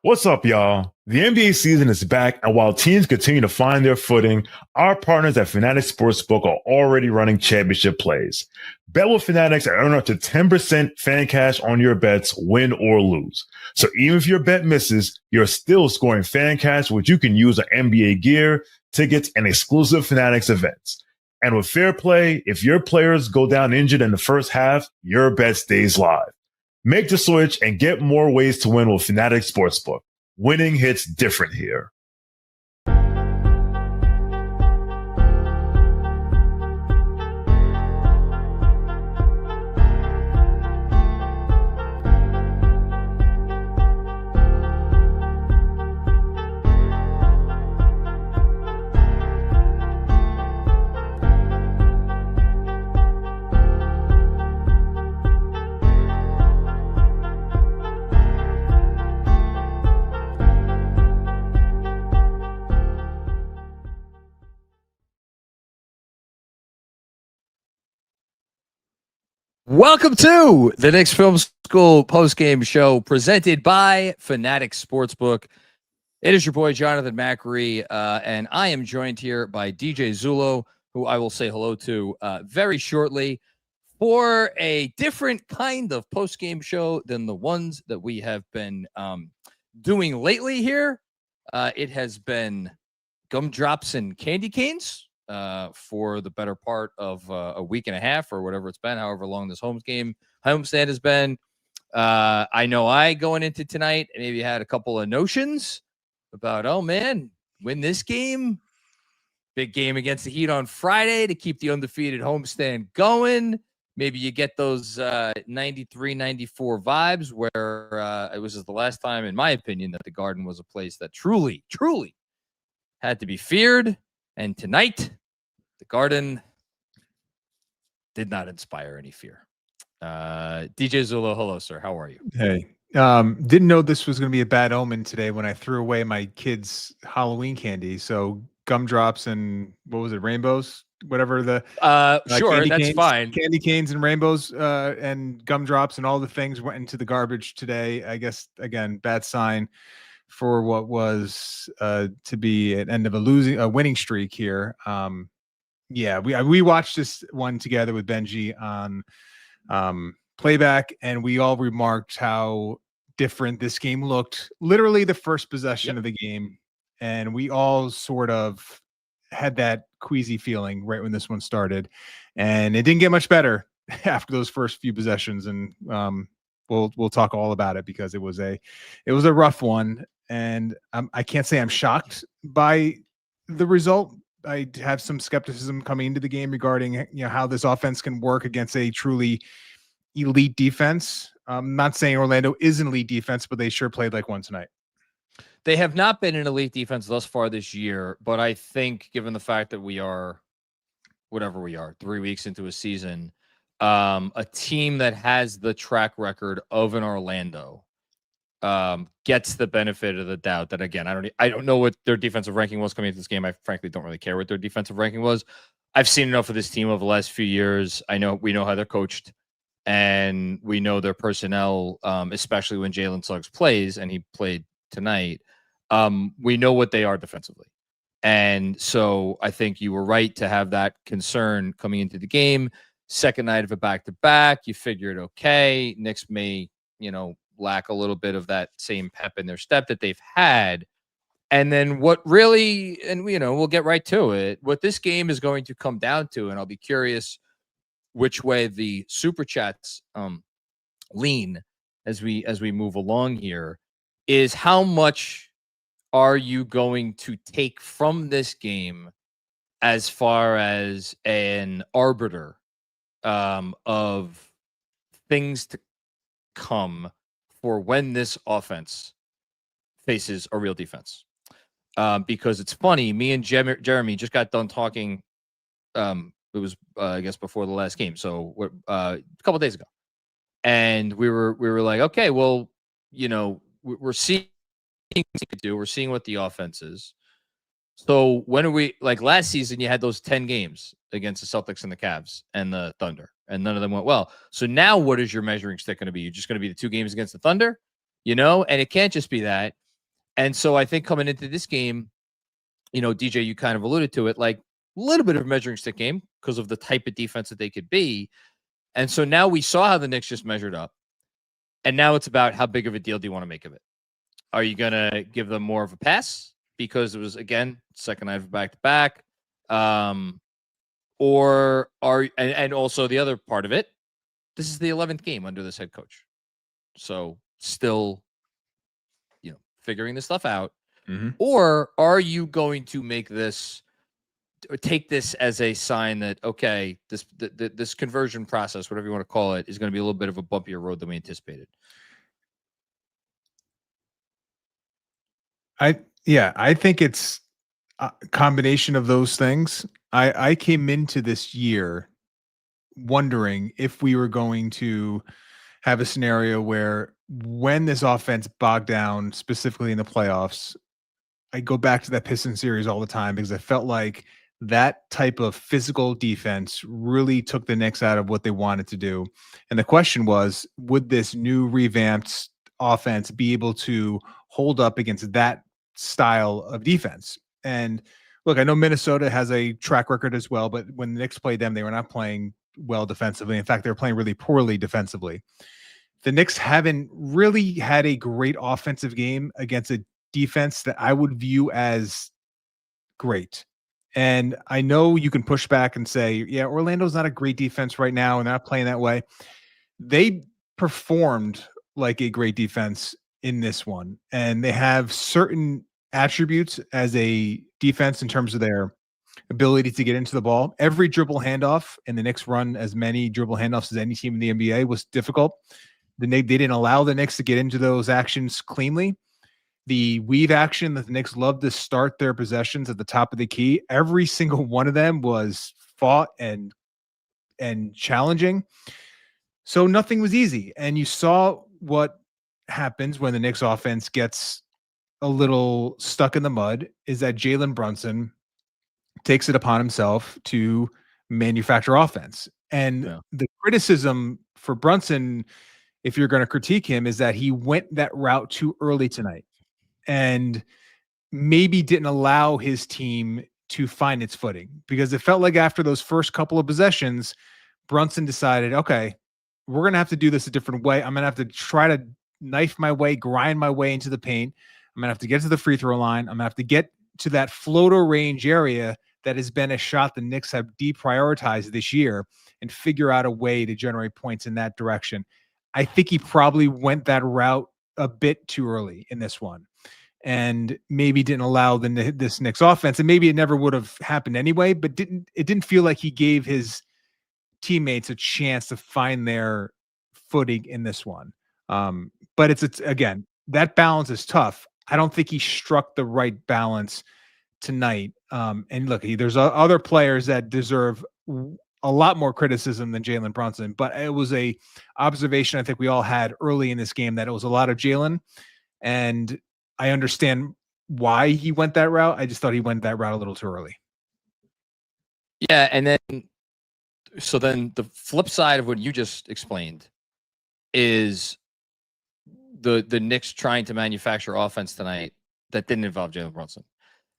What's up, y'all? The NBA season is back, and while teams continue to find their footing, our partners at FANATICS Sportsbook are already running championship plays. Bet with Fanatics and earn up to 10% fan cash on your bets, win or lose. So even if your bet misses, you're still scoring fan cash, which you can use on NBA gear, tickets, and exclusive Fanatics events. And with fair play, if your players go down injured in the first half, your bet stays live. Make the switch and get more ways to win with Fanatics Sportsbook. Winning hits different here. Welcome to the Knicks Film School Postgame Show presented by FANATICS Sportsbook. It is your boy, Jonathan Macri, and I am joined here by DJ Zullo, who I will say hello to very shortly for a different kind of postgame show than the ones that we have been doing lately here. It has been gumdrops and candy canes for the better part of a week and a half or whatever it's been, however long this homestand has been. I know I going into tonight maybe had a couple of notions about, oh man, win this game. Big game against the Heat on Friday to keep the undefeated homestand going. Maybe you get those 93, 94 vibes where it was the last time, in my opinion, that the Garden was a place that truly, truly had to be feared. And tonight, the Garden did not inspire any fear. DJ Zullo, hello, sir. How are you? Hey, didn't know this was going to be a bad omen today when I threw away my kids' Halloween candy. So gumdrops and what was it, rainbows, whatever the sure, that's canes, fine. Candy canes and rainbows and gumdrops and all the things went into the garbage today. I guess again, bad sign for what was to be an end of a winning streak here. Yeah, we watched this one together with Benji on playback, and we all remarked how different this game looked. Literally the first possession of the game, and we all sort of had that queasy feeling right when this one started, and it didn't get much better after those first few possessions. And we'll talk all about it because it was a rough one. And I can't say I'm shocked by the result. I have some skepticism coming into the game regarding how this offense can work against a truly elite defense. I'm not saying Orlando is an elite defense, but they sure played like one tonight. They have not been an elite defense thus far this year, but I think given the fact that we are, whatever we are, 3 weeks into a season, a team that has the track record of an Orlando gets the benefit of the doubt that, again, I don't know what their defensive ranking was coming into this game. I frankly don't really care what their defensive ranking was. I've seen enough of this team over the last few years. We know how they're coached, and we know their personnel, especially when Jalen Suggs plays, and he played tonight. We know what they are defensively. And so I think you were right to have that concern coming into the game. Second night of a back-to-back, you figured, okay, Knicks may, lack a little bit of that same pep in their step that they've had. And then what really, and we'll get right to it, what this game is going to come down to, and I'll be curious which way the super chats lean as we move along here, is how much are you going to take from this game as far as an arbiter of things to come for when this offense faces a real defense. Because it's funny, me and Jeremy just got done talking. It was, I guess, before the last game. So a couple of days ago. And we were like, okay, well, we're seeing what we could do. We're seeing what the offense is. So when are we, like last season, you had those 10 games against the Celtics and the Cavs and the Thunder, and none of them went well. So now what is your measuring stick going to be? You're just going to be the 2 games against the Thunder, and it can't just be that. And so I think coming into this game, DJ, you kind of alluded to it, like a little bit of a measuring stick game because of the type of defense that they could be. And so now we saw how the Knicks just measured up. And now it's about how big of a deal do you want to make of it? Are you going to give them more of a pass because it was, again, second night of back-to-back? Or and also the other part of it, this is the 11th game under this head coach. So still, figuring this stuff out. Mm-hmm. Or are you going to make this, or take this as a sign that, okay, this conversion process, whatever you want to call it, is going to be a little bit of a bumpier road than we anticipated? I think it's a combination of those things. I came into this year wondering if we were going to have a scenario where when this offense bogged down, specifically in the playoffs, I go back to that Pistons series all the time because I felt like that type of physical defense really took the Knicks out of what they wanted to do. And the question was, would this new revamped offense be able to hold up against that style of defense? And look, I know Minnesota has a track record as well, but when the Knicks played them, they were not playing well defensively. In fact, they were playing really poorly defensively. The Knicks haven't really had a great offensive game against a defense that I would view as great. And I know you can push back and say, yeah, Orlando's not a great defense right now, and they're not playing that way. They performed like a great defense in this one, and they have certain attributes as a defense in terms of their ability to get into the ball. Every dribble handoff, and the Knicks run as many dribble handoffs as any team in the NBA, was difficult. They didn't allow the Knicks to get into those actions cleanly. The weave action that the Knicks love to start their possessions at the top of the key, every single one of them was fought and challenging. So nothing was easy. And you saw what happens when the Knicks offense gets a little stuck in the mud, is that Jalen Brunson takes it upon himself to manufacture offense. And the criticism for Brunson, if you're going to critique him, is that he went that route too early tonight and maybe didn't allow his team to find its footing, because it felt like after those first couple of possessions, Brunson decided, okay, we're going to have to do this a different way. I'm going to have to try to knife my way, grind my way into the paint. I'm going to have to get to the free throw line. I'm going to have to get to that floater range area that has been a shot the Knicks have deprioritized this year, and figure out a way to generate points in that direction. I think he probably went that route a bit too early in this one, and maybe didn't allow this Knicks offense, and maybe it never would have happened anyway, but it didn't feel like he gave his teammates a chance to find their footing in this one. But it's again, that balance is tough. I don't think he struck the right balance tonight. And look, there's other players that deserve a lot more criticism than Jalen Brunson, but it was a observation I think we all had early in this game that it was a lot of Jalen, and I understand why he went that route. I just thought he went that route a little too early. Yeah, and then the flip side of what you just explained is the Knicks trying to manufacture offense tonight that didn't involve Jalen Brunson.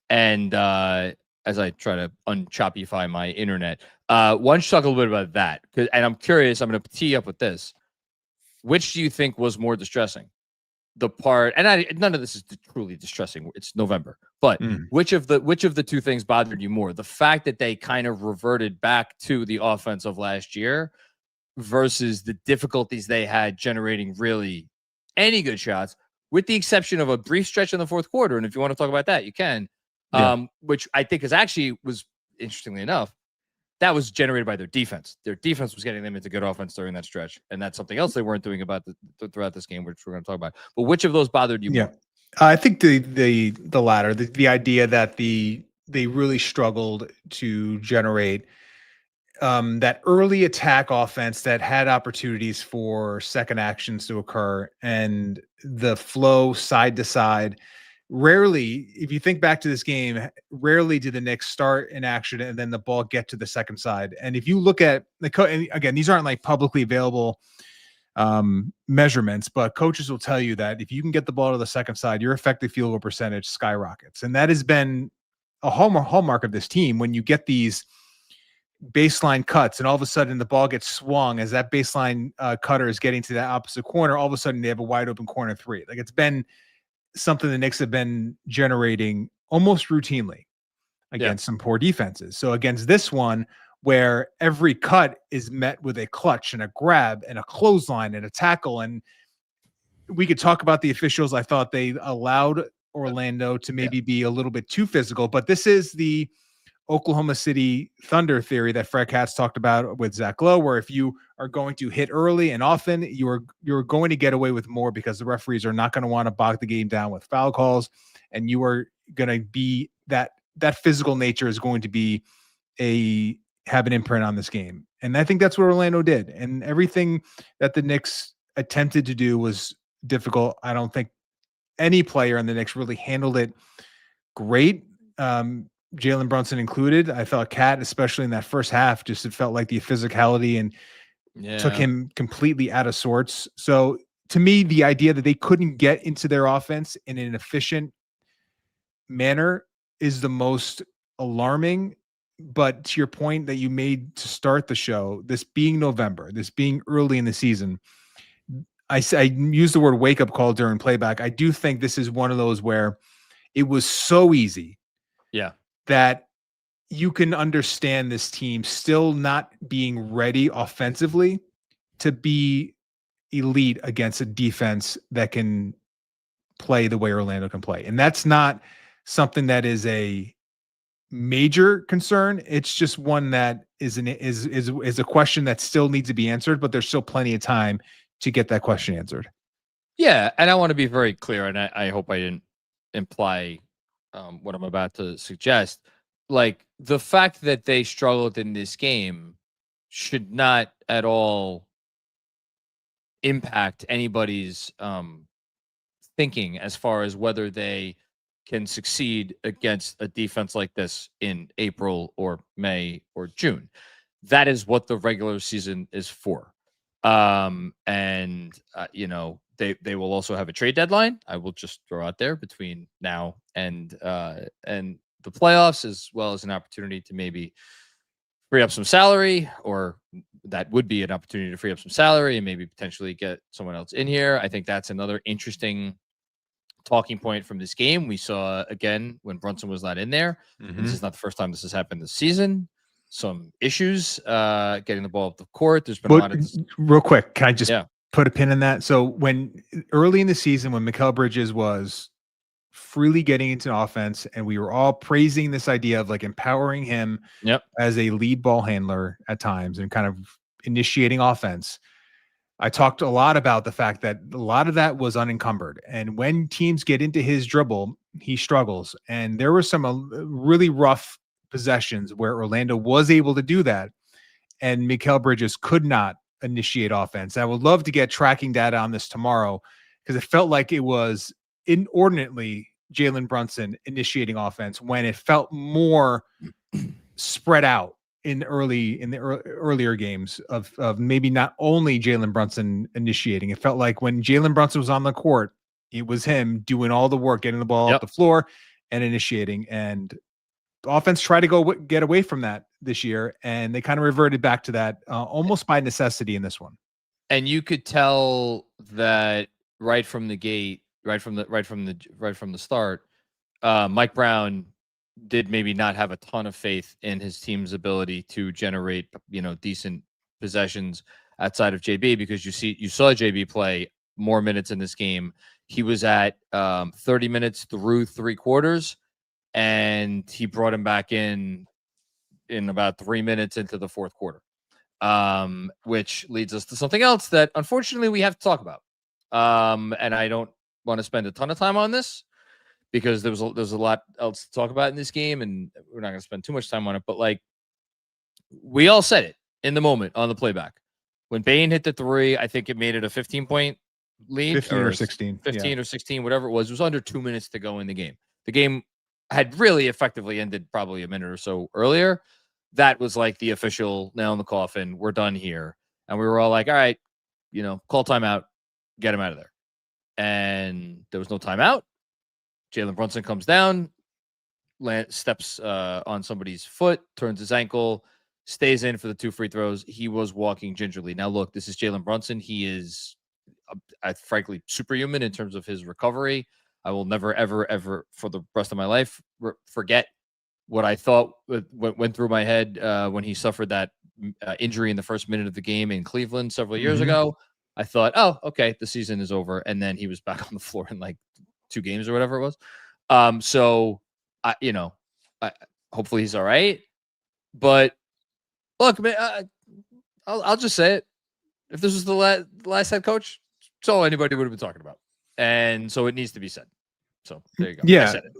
And as I try to unchoppify my internet, why don't you talk a little bit about that? And I'm curious, I'm going to tee up with this. Which do you think was more distressing? The part, and none of this is truly distressing. It's November, but which of the two things bothered you more? The fact that they kind of reverted back to the offense of last year versus the difficulties they had generating really any good shots, with the exception of a brief stretch in the fourth quarter. And if you want to talk about that, you can. Which I think was interestingly enough, that was generated by their defense. Their defense was getting them into good offense during that stretch, and that's something else they weren't doing about throughout this game, which we're going to talk about. But which of those bothered you more? I think the latter, the idea that they really struggled to generate that early attack offense that had opportunities for second actions to occur, and the flow side to side. Rarely, if you think back to this game, rarely did the Knicks start in action and then the ball get to the second side. And if you look at and again, these aren't like publicly available measurements, but coaches will tell you that if you can get the ball to the second side, your effective field goal percentage skyrockets. And that has been a hallmark of this team. When you get these baseline cuts and all of a sudden the ball gets swung as that baseline cutter is getting to that opposite corner, all of a sudden they have a wide open corner three. Like, it's been something the Knicks have been generating almost routinely against some poor defenses. So against this one, where every cut is met with a clutch and a grab and a clothesline and a tackle, and we could talk about the officials. I thought they allowed Orlando to maybe be a little bit too physical, but this is the Oklahoma City Thunder theory that Fred Katz talked about with Zach Lowe, where if you are going to hit early and often, you're going to get away with more because the referees are not going to want to bog the game down with foul calls, and you are going to be that physical nature is going to be have an imprint on this game. And I think that's what Orlando did. And everything that the Knicks attempted to do was difficult. I don't think any player on the Knicks really handled it great. Jalen Brunson included. I felt Cat, especially in that first half, just it felt like the physicality and took him completely out of sorts. So to me, the idea that they couldn't get into their offense in an efficient manner is the most alarming. But to your point that you made to start the show, this being November, this being early in the season, I used the word wake up call during playback. I do think this is one of those where it was so easy. Yeah. That you can understand this team still not being ready offensively to be elite against a defense that can play the way Orlando can play. And that's not something that is a major concern. It's just one that is a question that still needs to be answered, but there's still plenty of time to get that question answered. Yeah. And I want to be very clear, and I hope I didn't imply what I'm about to suggest. Like, the fact that they struggled in this game should not at all impact anybody's thinking as far as whether they can succeed against a defense like this in April or May or June. That is what the regular season is for. They will also have a trade deadline. I will just throw out there between now and the playoffs, as well as an opportunity to maybe free up some salary, or that would be an opportunity to free up some salary and maybe potentially get someone else in here. I think that's another interesting talking point from this game. We saw again when Brunson was not in there. This is not the first time this has happened this season. Some issues getting the ball up the court. There's been a lot of real quick. Can I just put a pin in that? So when early in the season, when Mikal Bridges was freely getting into offense, and we were all praising this idea of like empowering him as a lead ball handler at times and kind of initiating offense, I talked a lot about the fact that a lot of that was unencumbered. And when teams get into his dribble, he struggles. And there were some really rough possessions where Orlando was able to do that, and Mikal Bridges could not initiate offense. I would love to get tracking data on this tomorrow, because it felt like it was inordinately Jalen Brunson initiating offense when it felt more spread out in the earlier games of maybe not only Jalen Brunson initiating. It felt like when Jalen Brunson was on the court, it was him doing all the work, getting the ball up the floor and initiating. And the offense tried to get away from that this year, and they kind of reverted back to that almost by necessity in this one. And you could tell that right from the gate, right from the start, Mike Brown did maybe not have a ton of faith in his team's ability to generate, decent possessions outside of JB, because you saw JB play more minutes in this game. He was at 30 minutes through 3 quarters, and he brought him back in about 3 minutes into the 4th quarter, which leads us to something else that unfortunately we have to talk about. And I don't want to spend a ton of time on this, because there's a lot else to talk about in this game, and we're not going to spend too much time on it. But like, we all said it in the moment on the playback. When Bane hit the 3, I think it made it a 15-point lead. 15 or 16. 15 or 16, whatever it was. It was under 2 minutes to go in the game. The game had really effectively ended probably a minute or so earlier. That was like the official nail in the coffin. We're done here. And we were all like, all right, call timeout, get him out of there. And there was no timeout. Jalen Brunson comes down, steps on somebody's foot, turns his ankle, stays in for the 2 free throws. He was walking gingerly. Now, look, this is Jalen Brunson. He is, frankly, superhuman in terms of his recovery. I will never, ever, ever, for the rest of my life, forget what I thought went through my head when he suffered that injury in the first minute of the game in Cleveland several years ago. I thought, oh, okay, the season is over. And then he was back on the floor in like 2 games or whatever it was. So, hopefully he's all right. But look, man, I'll just say it. If this was the last head coach, it's all anybody would have been talking about. And so it needs to be said. So there you go. Yeah. I said it.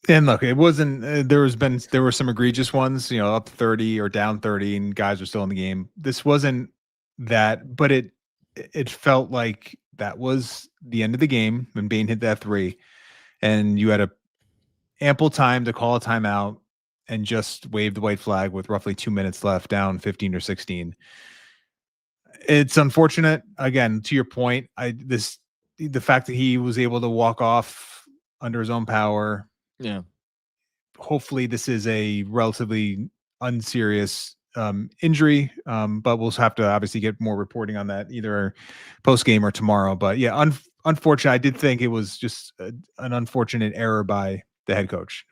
And look, it wasn't, there were some egregious ones, up 30 or down 30 and guys are still in the game. This wasn't that, but it felt like that was the end of the game when Bane hit that 3 and you had ample time to call a timeout and just wave the white flag with roughly 2 minutes left, down 15 or 16. It's unfortunate. Again, to your point, the fact that he was able to walk off under his own power. Yeah. Hopefully this is a relatively unserious injury, but we'll have to obviously get more reporting on that either post game or tomorrow. But yeah, unfortunate. I did think it was just an unfortunate error by the head coach,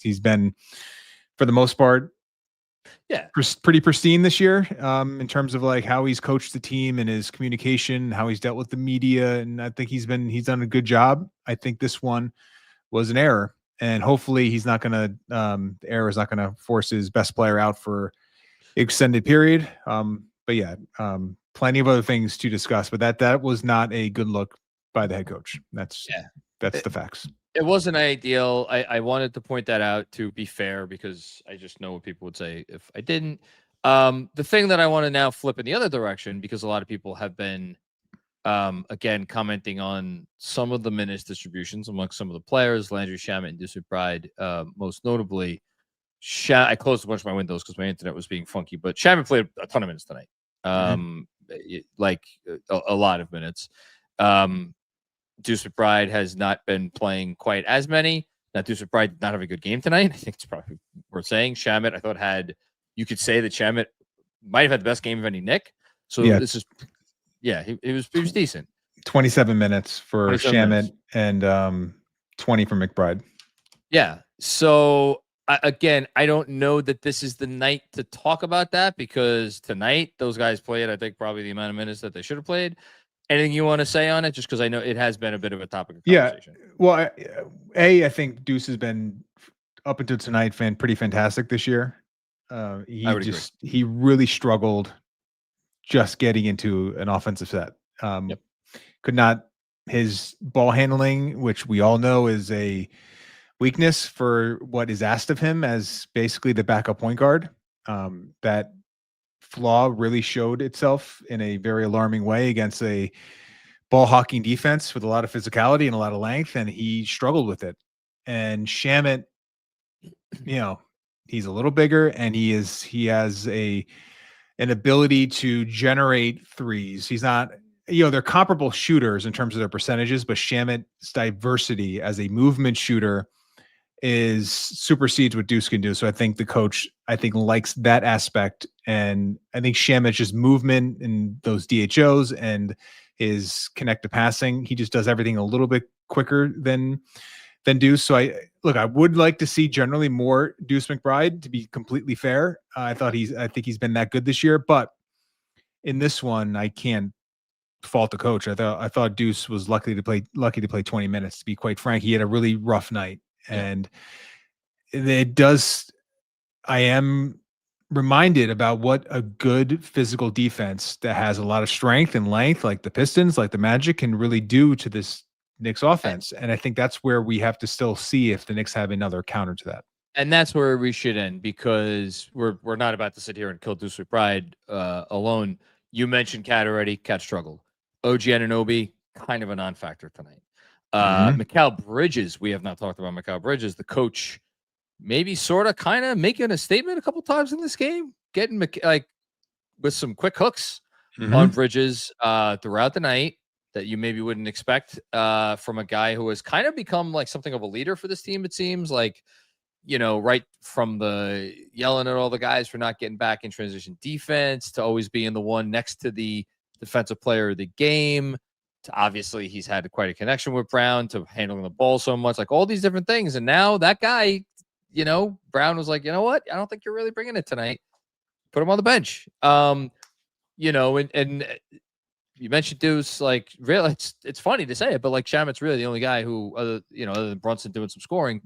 he's been, for the most part, pretty pristine this year in terms of like how he's coached the team and his communication, how he's dealt with the media, and I think he's done a good job. I think this one was an error, and hopefully the error is not gonna force his best player out for extended period. But yeah, plenty of other things to discuss, but that was not a good look by the head coach. That's the facts. It wasn't ideal. I wanted to point that out to be fair, because I just know what people would say if I didn't. The thing that I want to now flip in the other direction, because a lot of people have been, again, commenting on some of the minutes distributions amongst some of the players, Landry Shamet and Deuce McBride, most notably. I closed a bunch of my windows because my internet was being funky, but Shamet played a ton of minutes tonight, like a lot of minutes. Deuce McBride has not been playing quite as many. Now, Deuce McBride did not have a good game tonight. I think it's probably worth saying. Shamet, I thought you could say that Shamet might have had the best game of any Knick. So this is, he was decent. 27 minutes for Shamet and 20 for McBride. Yeah. So again, I don't know that this is the night to talk about that, because tonight those guys played, I think, probably the amount of minutes that they should have played. Anything you want to say on it? Just because I know it has been a bit of a topic of conversation. Yeah. Well, I think Deuce has been, up until tonight, pretty fantastic this year. He really struggled just getting into an offensive set. Could not, his ball handling, which we all know is a weakness for what is asked of him as basically the backup point guard. That flaw really showed itself in a very alarming way against a ball hawking defense with a lot of physicality and a lot of length, and he struggled with it. And Shamet, he's a little bigger, and he has an ability to generate threes. He's not, they're comparable shooters in terms of their percentages, but Shamet's diversity as a movement shooter supersedes what Deuce can do. So I think the coach, likes that aspect. And I think Shamet's just movement and those DHOs and his connected passing, he just does everything a little bit quicker than Deuce. So I would like to see generally more Deuce McBride, to be completely fair. I think he's been that good this year, but in this one, I can't fault the coach. I thought Deuce was lucky to play 20 minutes, to be quite frank. He had a really rough night. And I am reminded about what a good physical defense that has a lot of strength and length, like the Pistons, like the Magic, can really do to this Knicks offense. And I think that's where we have to still see if the Knicks have another counter to that. And that's where we should end, because we're not about to sit here and kill Deuce McBride alone. You mentioned Cat already. Cat struggled. OG Anunoby, kind of a non-factor tonight. Mikal Bridges, we have not talked about Mikal Bridges. The coach maybe sort of kind of making a statement a couple times in this game, getting with some quick hooks. on Bridges throughout the night that you maybe wouldn't expect from a guy who has kind of become like something of a leader for this team. It seems like, right from the yelling at all the guys for not getting back in transition defense to always being the one next to the defensive player of the game, to obviously he's had quite a connection with Brown, to handling the ball so much, like all these different things. And now that guy, Brown was like, you know what? I don't think you're really bringing it tonight. Put him on the bench. And you mentioned Deuce, like really, it's funny to say it, but like Shamit's really the only guy who, other than Brunson doing some scoring,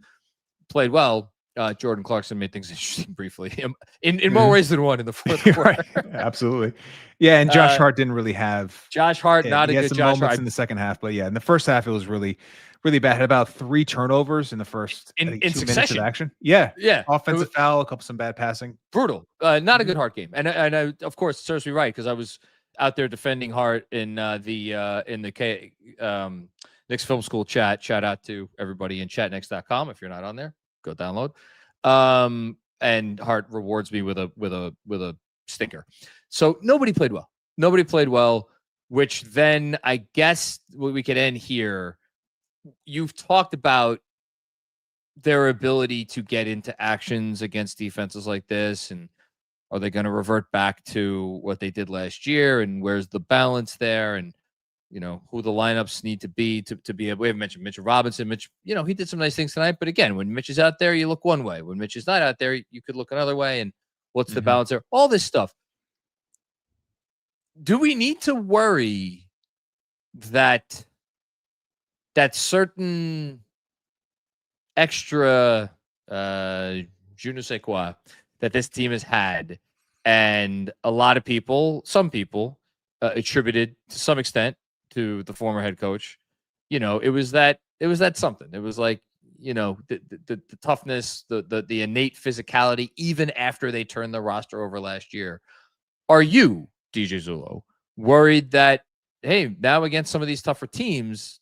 played well. Jordan Clarkson made things interesting briefly in more ways than one in the fourth quarter. Right. Absolutely. Yeah. And Josh Hart didn't really have Josh Hart, not a good Josh Hart in the second half, but yeah, in the first half, it was really, really bad. Had about 3 turnovers in the first in 2 succession. minutes of action. Yeah. Yeah. Offensive foul, some bad passing. Brutal. Not a good Hart game. And I, of course, it serves me right, because I was out there defending Hart in the Knicks Film School chat. Shout out to everybody in chatnext.com. If you're not on there, go download. And Hart rewards me with a stinker. So nobody played well, which then I guess we could end here. You've talked about their ability to get into actions against defenses like this, and are they going to revert back to what they did last year, and where's the balance there, and who the lineups need to be to be able. We haven't mentioned Mitchell Robinson. Mitch, he did some nice things tonight, but again, when Mitch is out there, you look one way. When Mitch is not out there, you could look another way. And what's the balance there? All this stuff. Do we need to worry that certain extra je ne sais quoi that this team has had, and a lot of people, some people, attributed to some extent to the former head coach, it was that something. It was like, the toughness, the innate physicality, even after they turned the roster over last year. Are you, DJ Zullo, worried that, hey, now against some of these tougher teams,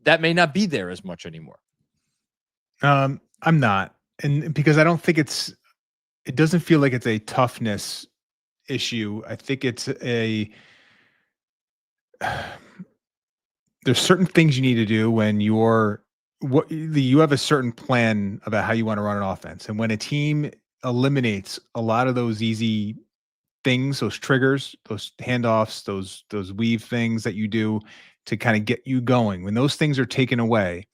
that may not be there as much anymore? I'm not. And because I don't think it doesn't feel like it's a toughness issue. I think it's there's certain things you need to do when you have a certain plan about how you want to run an offense. And when a team eliminates a lot of those easy things, those triggers, those handoffs, those weave things that you do to kind of get you going, when those things are taken away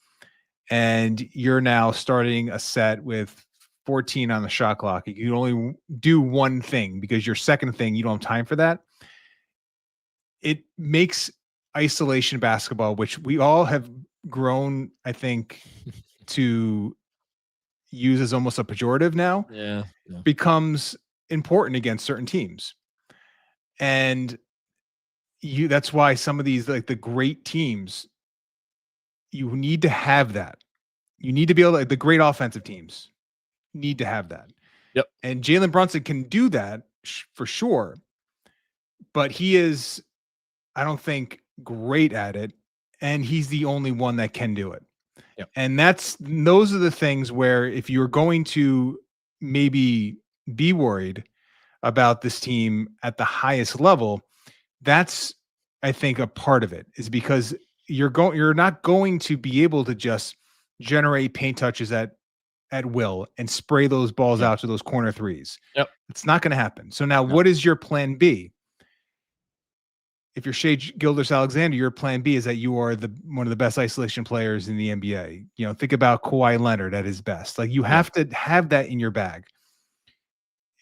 and you're now starting a set with 14 on the shot clock, you can only do one thing because your second thing, you don't have time for that. It makes isolation basketball, which we all have grown, I think, to use as almost a pejorative now, becomes important against certain teams. And that's why some of these, like the great teams, you need to have that. You need to be able to, the great offensive teams need to have that. Yep. And Jalen Brunson can do that for sure. But he is, I don't think, great at it. And he's the only one that can do it. Yep. And those are the things where if you're going to maybe be worried about this team at the highest level, that's, I think, a part of it, is because you're not going to be able to just generate paint touches at will and spray those balls out to those corner threes. Yep. It's not going to happen. So now what is your plan B? If you're Shai Gilgeous-Alexander, your plan B is that you are one of the best isolation players in the NBA. Think about Kawhi Leonard at his best. Like, you have to have that in your bag.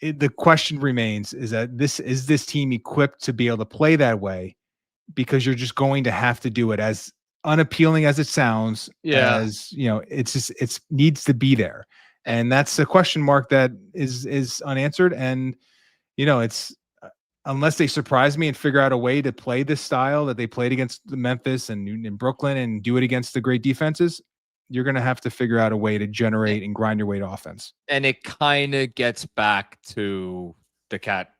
The question remains, is this team equipped to be able to play that way? Because you're just going to have to do it, as unappealing as it sounds. As it needs to be there. And that's a question mark that is unanswered. And, it's, unless they surprise me and figure out a way to play this style that they played against the Memphis and in Brooklyn and do it against the great defenses, you're going to have to figure out a way to generate and grind your way to offense. And it kind of gets back to the cat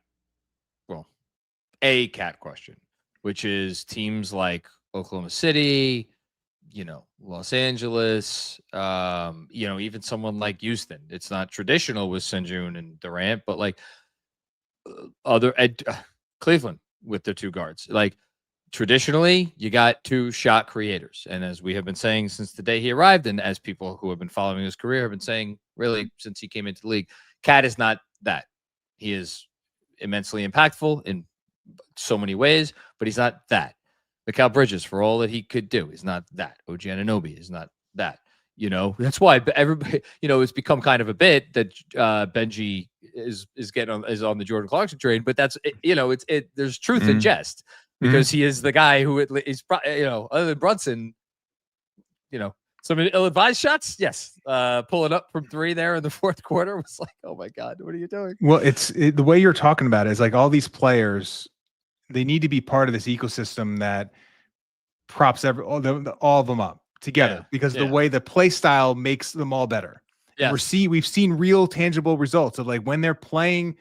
question, which is teams like Oklahoma City, Los Angeles, even someone like Houston. It's not traditional with Sengun and Durant, but like Cleveland, with their two guards. Like traditionally, you got two shot creators. And as we have been saying since the day he arrived, and as people who have been following his career have been saying really since he came into the league, Cat is not that. He is immensely impactful in so many ways, but he's not that. Mikal Bridges, for all that he could do, is not that. OG Anunoby is not that. You know, that's why everybody, you know, it's become kind of a bit that Benji is on the Jordan Clarkson train, but that's you know, there's truth in jest because he is the guy who is, you know, other than Brunson, you know, some ill-advised shots, yes, pulling up from three there in the fourth quarter was like, oh my God, what are you doing? Well, the way you're talking about it is like all these players, they need to be part of this ecosystem that props all of them up together because the way the play style makes them all better. Yeah, we've seen real tangible results of like when they're playing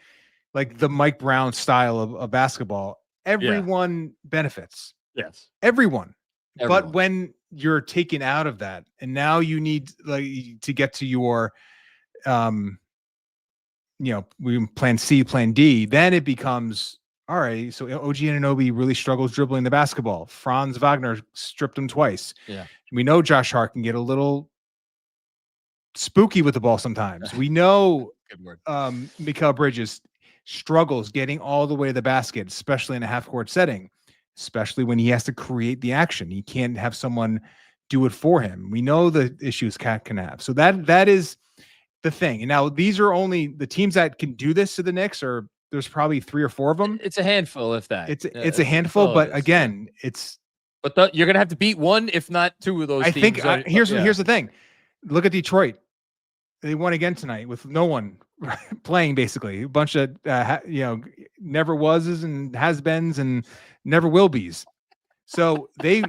like the Mike Brown style of basketball, everyone benefits. Yes, everyone. But when you're taken out of that, and now you need like to get to your, you know, we plan C, plan D, then it becomes all right. So OG Anunoby really struggles dribbling the basketball. Franz Wagner stripped him twice. Yeah, we know Josh Hart can get a little spooky with the ball sometimes. We know Mikal Bridges struggles getting all the way to the basket, especially in a half-court setting, especially when he has to create the action. He can't have someone do it for him. We know the issues Cat can have. So that is the thing. And now these are only the teams that can do this to the Knicks, or there's probably 3 or 4 of them. It's a handful, if that. It's a handful, but again, it's. But you're gonna have to beat one, if not 2 of those. I think here's the thing. Look at Detroit. They won again tonight with no one playing. Basically, a bunch of you know, never wases and has-beens and never will be's. So they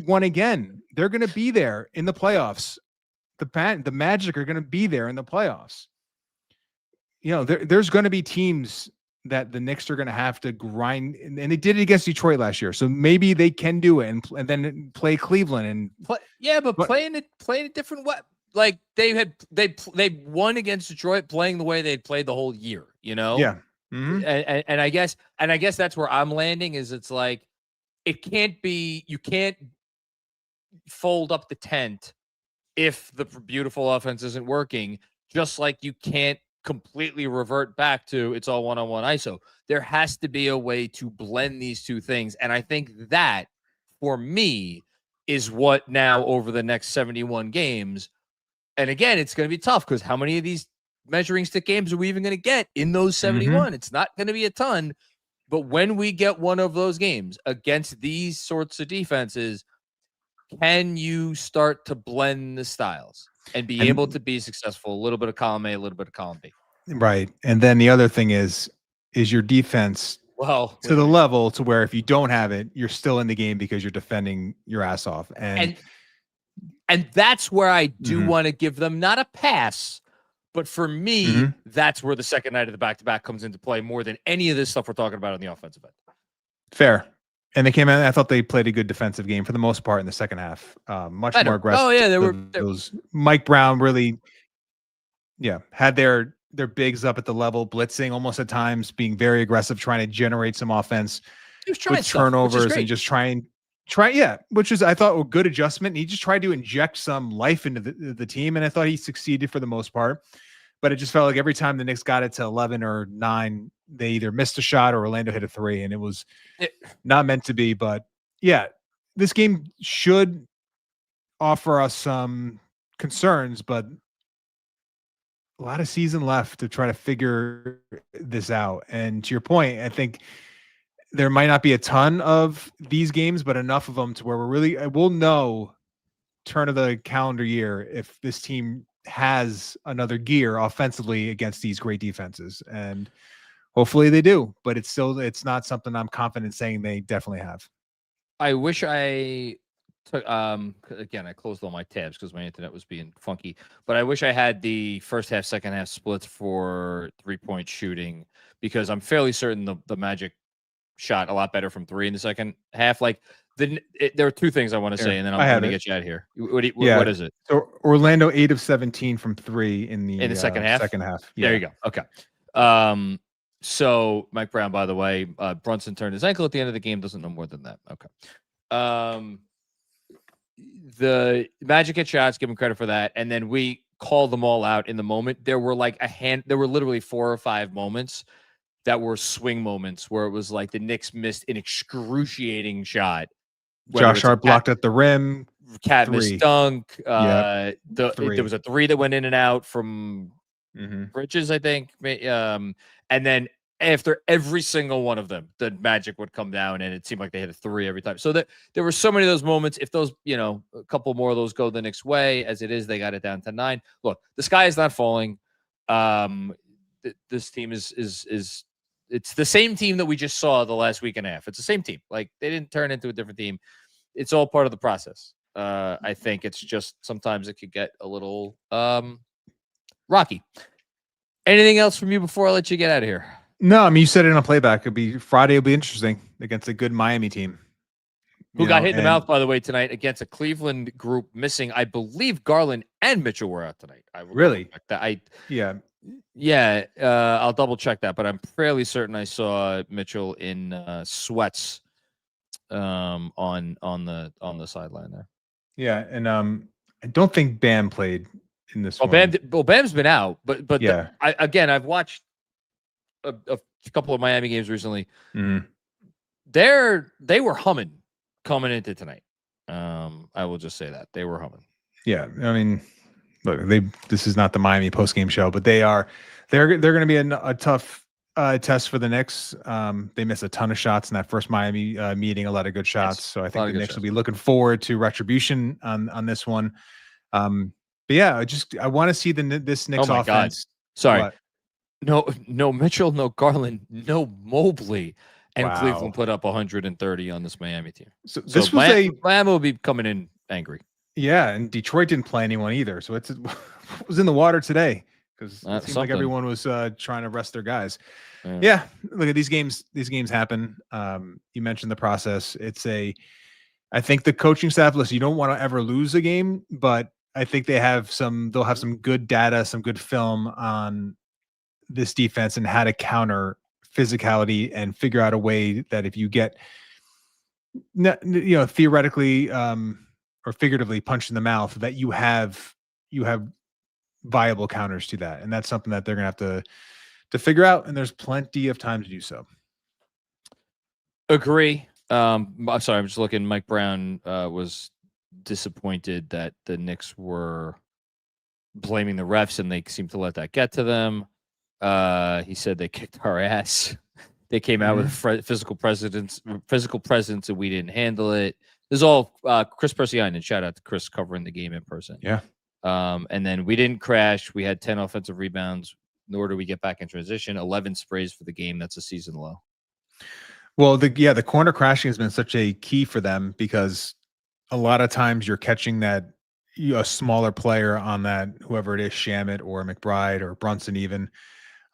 won again. They're gonna be there in the playoffs. The Magic are gonna be there in the playoffs. You know, there's going to be teams that the Knicks are going to have to grind, and they did it against Detroit last year. So maybe they can do it and then play Cleveland and but playing a different way. Like they won against Detroit playing the way they'd played the whole year. You know, and I guess that's where I'm landing. Is it's like it can't be, you can't fold up the tent if the beautiful offense isn't working. Just like you can't completely revert back to it's all one-on-one ISO. There has to be a way to blend these two things. And I think that for me is what now over the next 71 games. And again, it's going to be tough because how many of these measuring stick games are we even going to get in those 71? It's not going to be a ton. But when we get one of those games against these sorts of defenses, can you start to blend the styles and be able to be successful? A little bit of column A, a little bit of column B. Right. And then the other thing is your defense to the level to where if you don't have it, you're still in the game because you're defending your ass off. And that's where I do want to give them not a pass, but for me, that's where the second night of the back-to-back comes into play more than any of this stuff we're talking about on the offensive end. Fair. And they came out, I thought they played a good defensive game for the most part in the second half. Much more aggressive. Oh, yeah. Those Mike Brown really, had their bigs up at the level, blitzing almost at times, being very aggressive, trying to generate some offense with turnovers and just which is, I thought, a good adjustment. He just tried to inject some life into the team, and I thought he succeeded for the most part. But it just felt like every time the Knicks got it to 11 or 9, they either missed a shot or Orlando hit a 3, and it was not meant to be. But this game should offer us some concerns, but a lot of season left to try to figure this out. And to your point, I think there might not be a ton of these games, but enough of them to where we'll know turn of the calendar year if this team has another gear offensively against these great defenses. And hopefully they do, but it's not something I'm confident saying they definitely have. I wish I took, again, I closed all my tabs because my internet was being funky, but I wish I had the first half, second half splits for 3-point shooting, because I'm fairly certain the Magic shot a lot better from 3 in the second half. Like there are 2 things I want to say, and then I'm going to get you out of here. What is it? So Orlando 8 of 17 from 3 in the second half. Second half. There you go. Okay. So Mike Brown, by the way, Brunson turned his ankle at the end of the game. Doesn't know more than that. Okay. The Magic hit shots, give him credit for that. And then we called them all out in the moment. There were literally 4 or 5 moments that were swing moments where it was like the Knicks missed an excruciating shot. Josh Hart blocked at the rim. Cat missed dunk. There was a 3 that went in and out from Bridges, I think. And then after every single one of them, the Magic would come down, and it seemed like they hit a 3 every time. So there were so many of those moments. If those, a couple more of those go the Knicks way, as it is, they got it down to 9. Look, the sky is not falling. This team is it's the same team that we just saw the last week and a half. It's the same team. Like, they didn't turn into a different team. It's all part of the process. I think it's just sometimes it could get a little rocky. Anything else from you before I let you get out of here? No, I mean, you said it in a playback. Friday will be interesting against a good Miami team. Who got hit in the mouth, by the way, tonight against a Cleveland group missing. I believe Garland and Mitchell were out tonight. Really? Yeah. I'll double check that, but I'm fairly certain I saw Mitchell in sweats on the sideline there. Yeah, and I don't think Bam played in this one. Bam's been out, but yeah. I've watched a couple of Miami games recently. Mm-hmm. They were humming coming into tonight. I will just say that they were humming. Yeah, I mean, look, this is not the Miami postgame show, but they're going to be a tough test for the Knicks. They missed a ton of shots in that first Miami meeting, a lot of good shots. Yes, so I think the Knicks will be looking forward to retribution on this one. But yeah, I want to see this Knicks offense. God. Sorry. What? No Mitchell, no Garland, no Mobley, and Cleveland put up 130 on this Miami team. So this was Miami will be coming in angry. Yeah, and Detroit didn't play anyone either, so it was in the water today because it seemed like everyone was trying to rest their guys. Yeah, look at these games. These games happen. You mentioned the process. I think the coaching staff. Listen, you don't want to ever lose a game, but I think they'll have some good data, some good film on this defense and how to counter physicality and figure out a way that if you get, theoretically or figuratively punched in the mouth, that you have viable counters to that. And that's something that they're going to have to figure out. And there's plenty of time to do so. Agree. I'm sorry. I'm just looking. Mike Brown was disappointed that the Knicks were blaming the refs and they seemed to let that get to them. He said they kicked our ass. They came out with physical presence, and we didn't handle it. This is all Chris Persianen. Shout out to Chris covering the game in person. Yeah. And then we didn't crash. We had 10 offensive rebounds, nor do we get back in transition. 11 sprays for the game. That's a season low. Well, the corner crashing has been such a key for them because a lot of times you're catching that a smaller player on that, whoever it is, Shamet or McBride or Brunson even.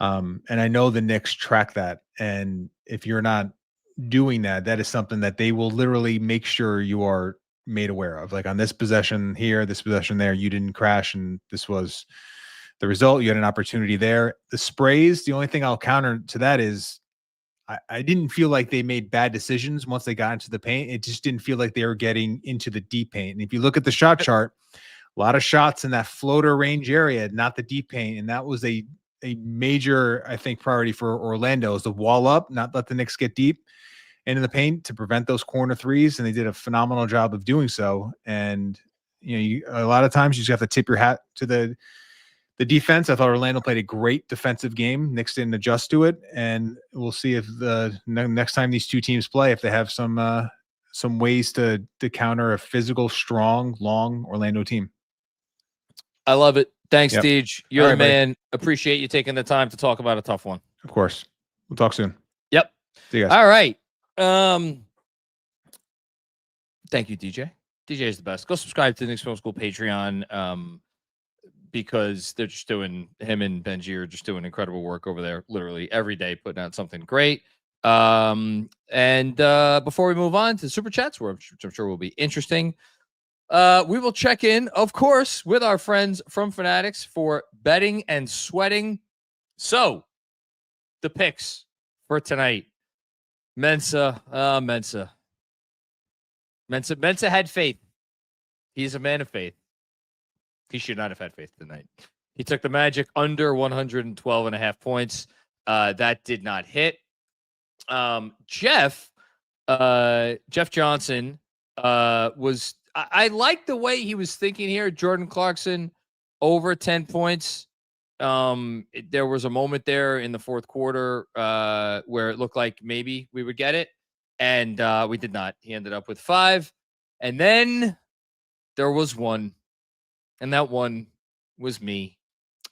And I know the Knicks track that. And if you're not doing that, that is something that they will literally make sure you are made aware of. Like on this possession here, this possession there, you didn't crash and this was the result. You had an opportunity there. The sprays, the only thing I'll counter to that is I didn't feel like they made bad decisions once they got into the paint. It just didn't feel like they were getting into the deep paint. And if you look at the shot chart, a lot of shots in that floater range area, not the deep paint. And that was a major, I think, priority for Orlando is to wall up, not let the Knicks get deep into the paint to prevent those corner threes. And they did a phenomenal job of doing so. And, a lot of times you just have to tip your hat to the defense. I thought Orlando played a great defensive game. Knicks didn't adjust to it. And we'll see if the next time these two teams play, if they have some ways to counter a physical, strong, long Orlando team. I love it. Thanks, Yep. Deej. You're All the right, man. Buddy. Appreciate you taking the time to talk about a tough one. Of course. We'll talk soon. Yep. See you guys. All right. Thank you, DJ. DJ is the best. Go subscribe to the Knicks Film School Patreon because they're just him and Benji are just doing incredible work over there, literally every day, putting out something great. And before we move on to Super Chats, which I'm sure will be interesting, we will check in, of course, with our friends from Fanatics for betting and sweating. So, the picks for tonight. Mensa had faith. He's a man of faith. He should not have had faith tonight. He took the Magic under 112.5 points. That did not hit. Jeff Johnson was. I like the way he was thinking here. Jordan Clarkson over 10 points. There was a moment there in the fourth quarter where it looked like maybe we would get it, and we did not. He ended up with 5, and then there was one, and that one was me,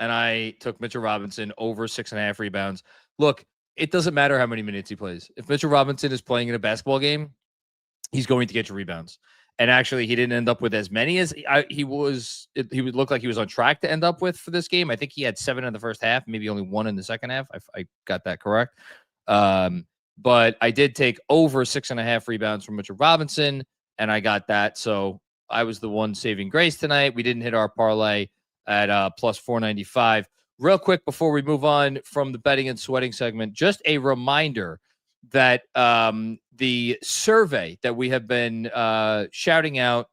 and I took Mitchell Robinson over 6.5 rebounds. Look, it doesn't matter how many minutes he plays. If Mitchell Robinson is playing in a basketball game, he's going to get your rebounds. And actually, he didn't end up with as many as he was. He would look like he was on track to end up with for this game. I think he had 7 in the first half, maybe only 1 in the second half. I got that correct. But I did take over 6.5 rebounds from Mitchell Robinson, and I got that. So I was the one saving grace tonight. We didn't hit our parlay at plus 495. Real quick before we move on from the betting and sweating segment, just a reminder that the survey that we have been shouting out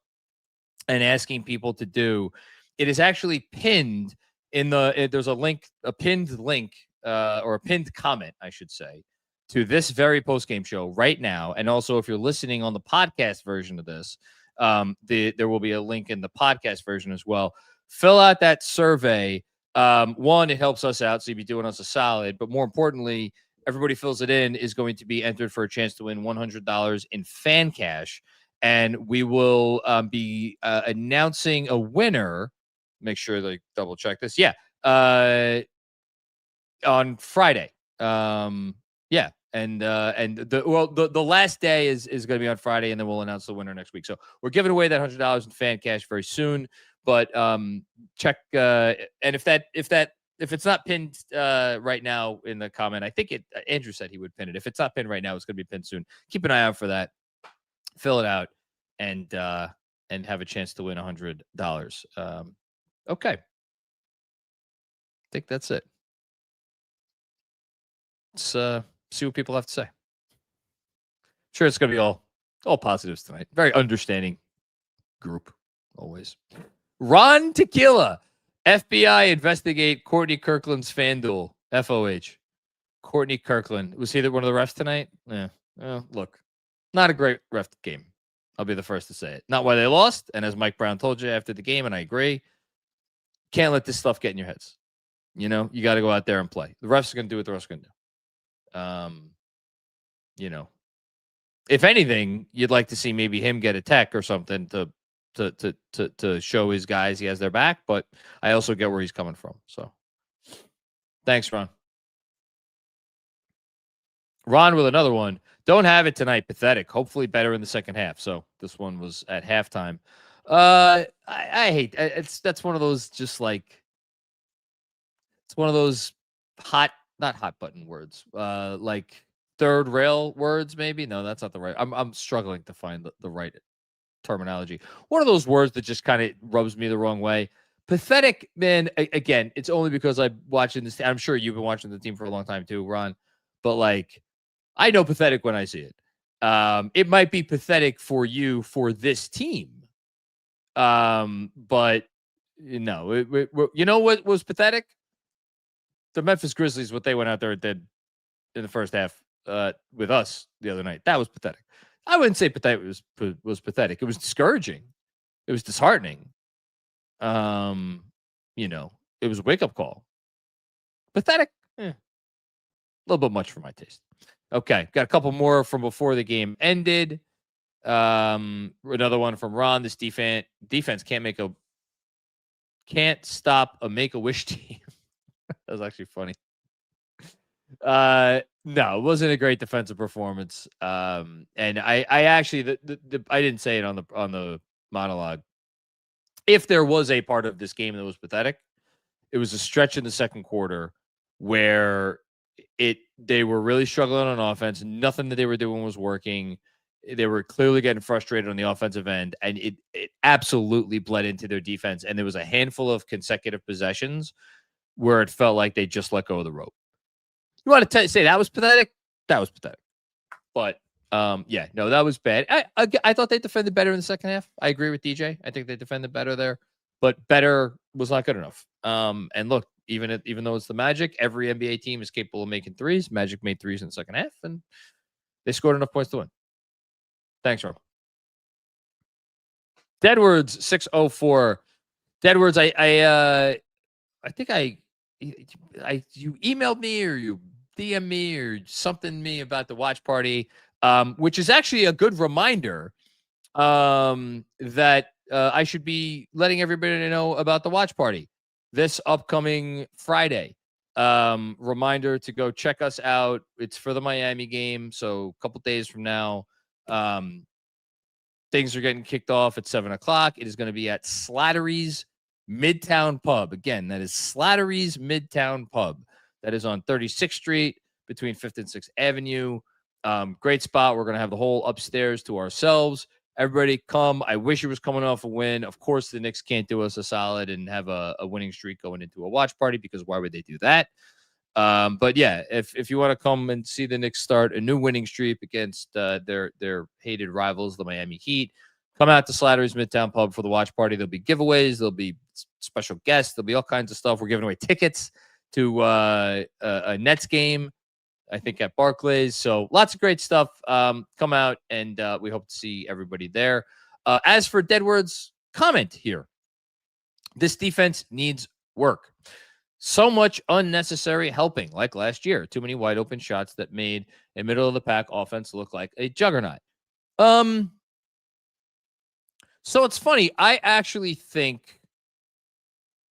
and asking people to do, it is actually pinned in there's a pinned link or a pinned comment, I should say, to this very postgame show right now. And also, if you're listening on the podcast version of this, there will be a link in the podcast version as well. Fill out that survey. One, it helps us out, so you'd be doing us a solid. But more importantly, everybody fills it in is going to be entered for a chance to win $100 in FANCASH. And we will be announcing a winner. Make sure they double check this. Yeah. On Friday. Yeah. And the last day is going to be on Friday, and then we'll announce the winner next week. So we're giving away that $100 in FANCASH very soon. But check and if it's not pinned right now in the comment, I think Andrew said he would pin it. If it's not pinned right now, it's going to be pinned soon. Keep an eye out for that. Fill it out and have a chance to win $100. Okay. I think that's it. Let's see what people have to say. Sure, it's going to be all positives tonight. Very understanding group, always. Ron Tequila. FBI investigate Courtney Kirkland's FanDuel. FOH. Courtney Kirkland. Was he one of the refs tonight? Yeah. Look, not a great ref game. I'll be the first to say it. Not why they lost. And as Mike Brown told you after the game, and I agree, can't let this stuff get in your heads. You know, you got to go out there and play. The refs are going to do what the refs are going to do. You know, if anything, you'd like to see maybe him get a tech or something to show his guys he has their back, but I also get where he's coming from. So thanks, Ron. Ron with another one. Don't have it tonight. Pathetic. Hopefully better in the second half. So this one was at halftime. I hate that's one of those just like it's one of those not hot button words. Like third rail words, maybe. No, that's not the right. I'm struggling to find the right terminology. One of those words that just kind of rubs me the wrong way. Pathetic, man. Again, it's only because I'm watching this. I'm sure you've been watching the team for a long time too, Ron. But like, I know pathetic when I see it. It might be pathetic for you for this team. But no, you know what was pathetic? The Memphis Grizzlies, what they went out there and did in the first half with us the other night. That was pathetic. I wouldn't say pathetic was pathetic. It was discouraging. It was disheartening. You know, it was a wake-up call. Pathetic, a little bit much for my taste. Okay, got a couple more from before the game ended. Another one from Ron. This defense can't stop a Make-A-Wish team. That was actually funny. No, it wasn't a great defensive performance. And I actually I didn't say it on the monologue. If there was a part of this game that was pathetic, it was a stretch in the second quarter where they were really struggling on offense. Nothing that they were doing was working. They were clearly getting frustrated on the offensive end, and it absolutely bled into their defense. And there was a handful of consecutive possessions where it felt like they just let go of the rope. You want to say that was pathetic? That was pathetic. But yeah, no, that was bad. I thought they defended better in the second half. I agree with DJ. I think they defended better there, but better was not good enough. And look, even though it's the Magic, every NBA team is capable of making threes. Magic made threes in the second half, and they scored enough points to win. Thanks, Rob. Deadwards 604. Deadwards, I think you emailed me or you DM me or something me about the watch party, which is actually a good reminder that I should be letting everybody know about the watch party this upcoming Friday. Reminder to go check us out. It's for the Miami game, so a couple days from now. Things are getting kicked off at 7:00. It is going to be at Slattery's Midtown Pub. Again, that is Slattery's Midtown Pub. That is on 36th Street between 5th and 6th Avenue. Great spot. We're going to have the whole upstairs to ourselves. Everybody come. I wish it was coming off a win. Of course, the Knicks can't do us a solid and have a winning streak going into a watch party, because why would they do that? But yeah, if you want to come and see the Knicks start a new winning streak against their hated rivals, the Miami Heat, come out to Slattery's Midtown Pub for the watch party. There'll be giveaways. There'll be special guests. There'll be all kinds of stuff. We're giving away tickets to a Nets game, I think, at Barclays. So lots of great stuff. Come out, and we hope to see everybody there. As for Deadward's comment here, this defense needs work. So much unnecessary helping, like last year. Too many wide open shots that made a middle of the pack offense look like a juggernaut. So it's funny. I actually think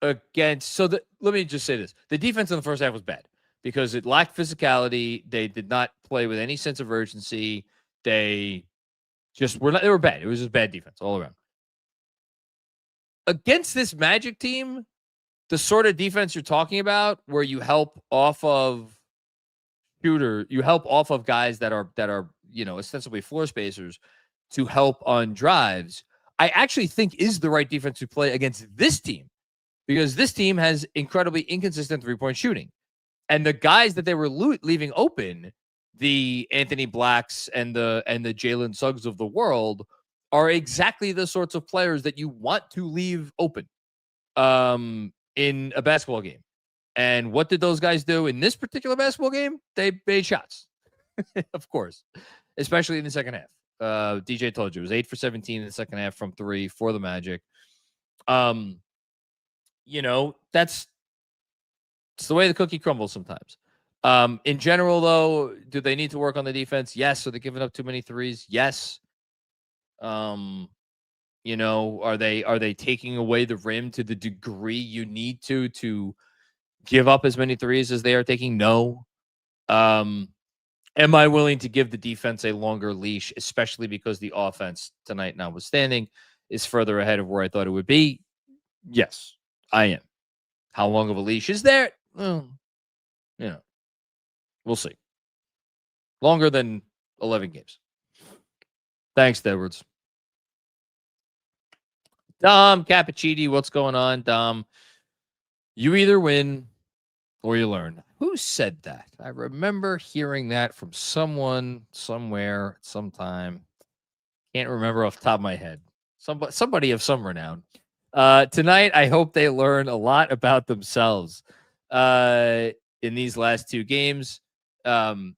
let me just say this. The defense in the first half was bad because it lacked physicality. They did not play with any sense of urgency. They were bad. It was just bad defense all around. Against this Magic team, the sort of defense you're talking about, where you help off of guys that are ostensibly floor spacers to help on drives, I actually think is the right defense to play against this team, because this team has incredibly inconsistent 3-point shooting, and the guys that they were leaving open, the Anthony Blacks and the Jalen Suggs of the world, are exactly the sorts of players that you want to leave open. In a basketball game. And what did those guys do in this particular basketball game? They made shots, of course, especially in the second half. DJ told you it was 8 for 17 in the second half from 3 for the Magic. That's it's the way the cookie crumbles sometimes. In general, though, do they need to work on the defense? Yes. So they're giving up too many threes? Yes. Are they taking away the rim to the degree you need to give up as many threes as they are taking? No. Am I willing to give the defense a longer leash, especially because the offense tonight, notwithstanding, is further ahead of where I thought it would be? Yes, I am. How long of a leash is there? Well, we'll see. Longer than 11 games. Thanks, Edwards. Dom Cappuccini, what's going on, Dom? You either win or you learn. Who said that? I remember hearing that from someone, somewhere, sometime. Can't remember off the top of my head. Somebody of some renown. Tonight, I hope they learn a lot about themselves in these last two games. And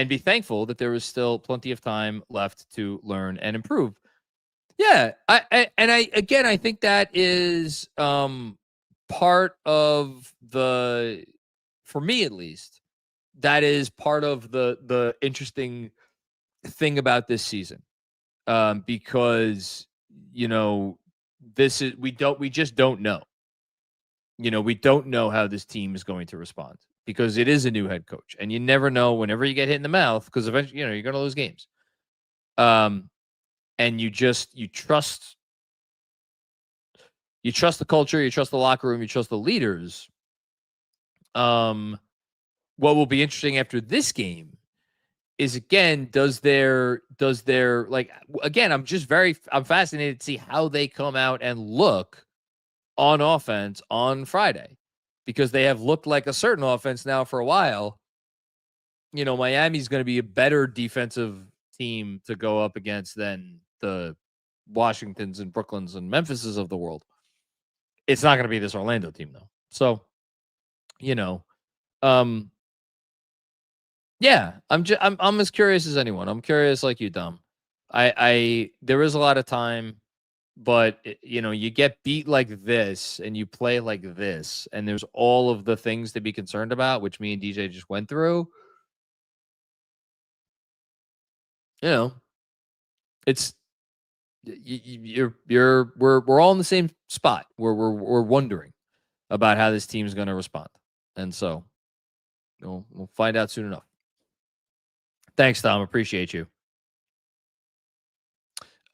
be thankful that there is still plenty of time left to learn and improve. Yeah, I think that is part of for me at least, that is part of the interesting thing about this season, because we just don't know. We don't know how this team is going to respond, because it is a new head coach, and you never know whenever you get hit in the mouth, because eventually you're going to lose games. And you trust the culture, you trust the locker room, you trust the leaders. What will be interesting after this game is, again, I'm fascinated to see how they come out and look on offense on Friday. because they have looked like a certain offense now for a while. Miami's going to be a better defensive team to go up against than the Washingtons and Brooklyns and Memphises of the world. It's not going to be this Orlando team, though. So, yeah, I'm as curious as anyone. I'm curious like you, Dom. There is a lot of time, but you get beat like this and you play like this, and there's all of the things to be concerned about, which me and DJ just went through. It's we're all in the same spot where we're wondering about how this team is going to respond, and so we'll find out soon enough. Thanks, Tom. Appreciate you.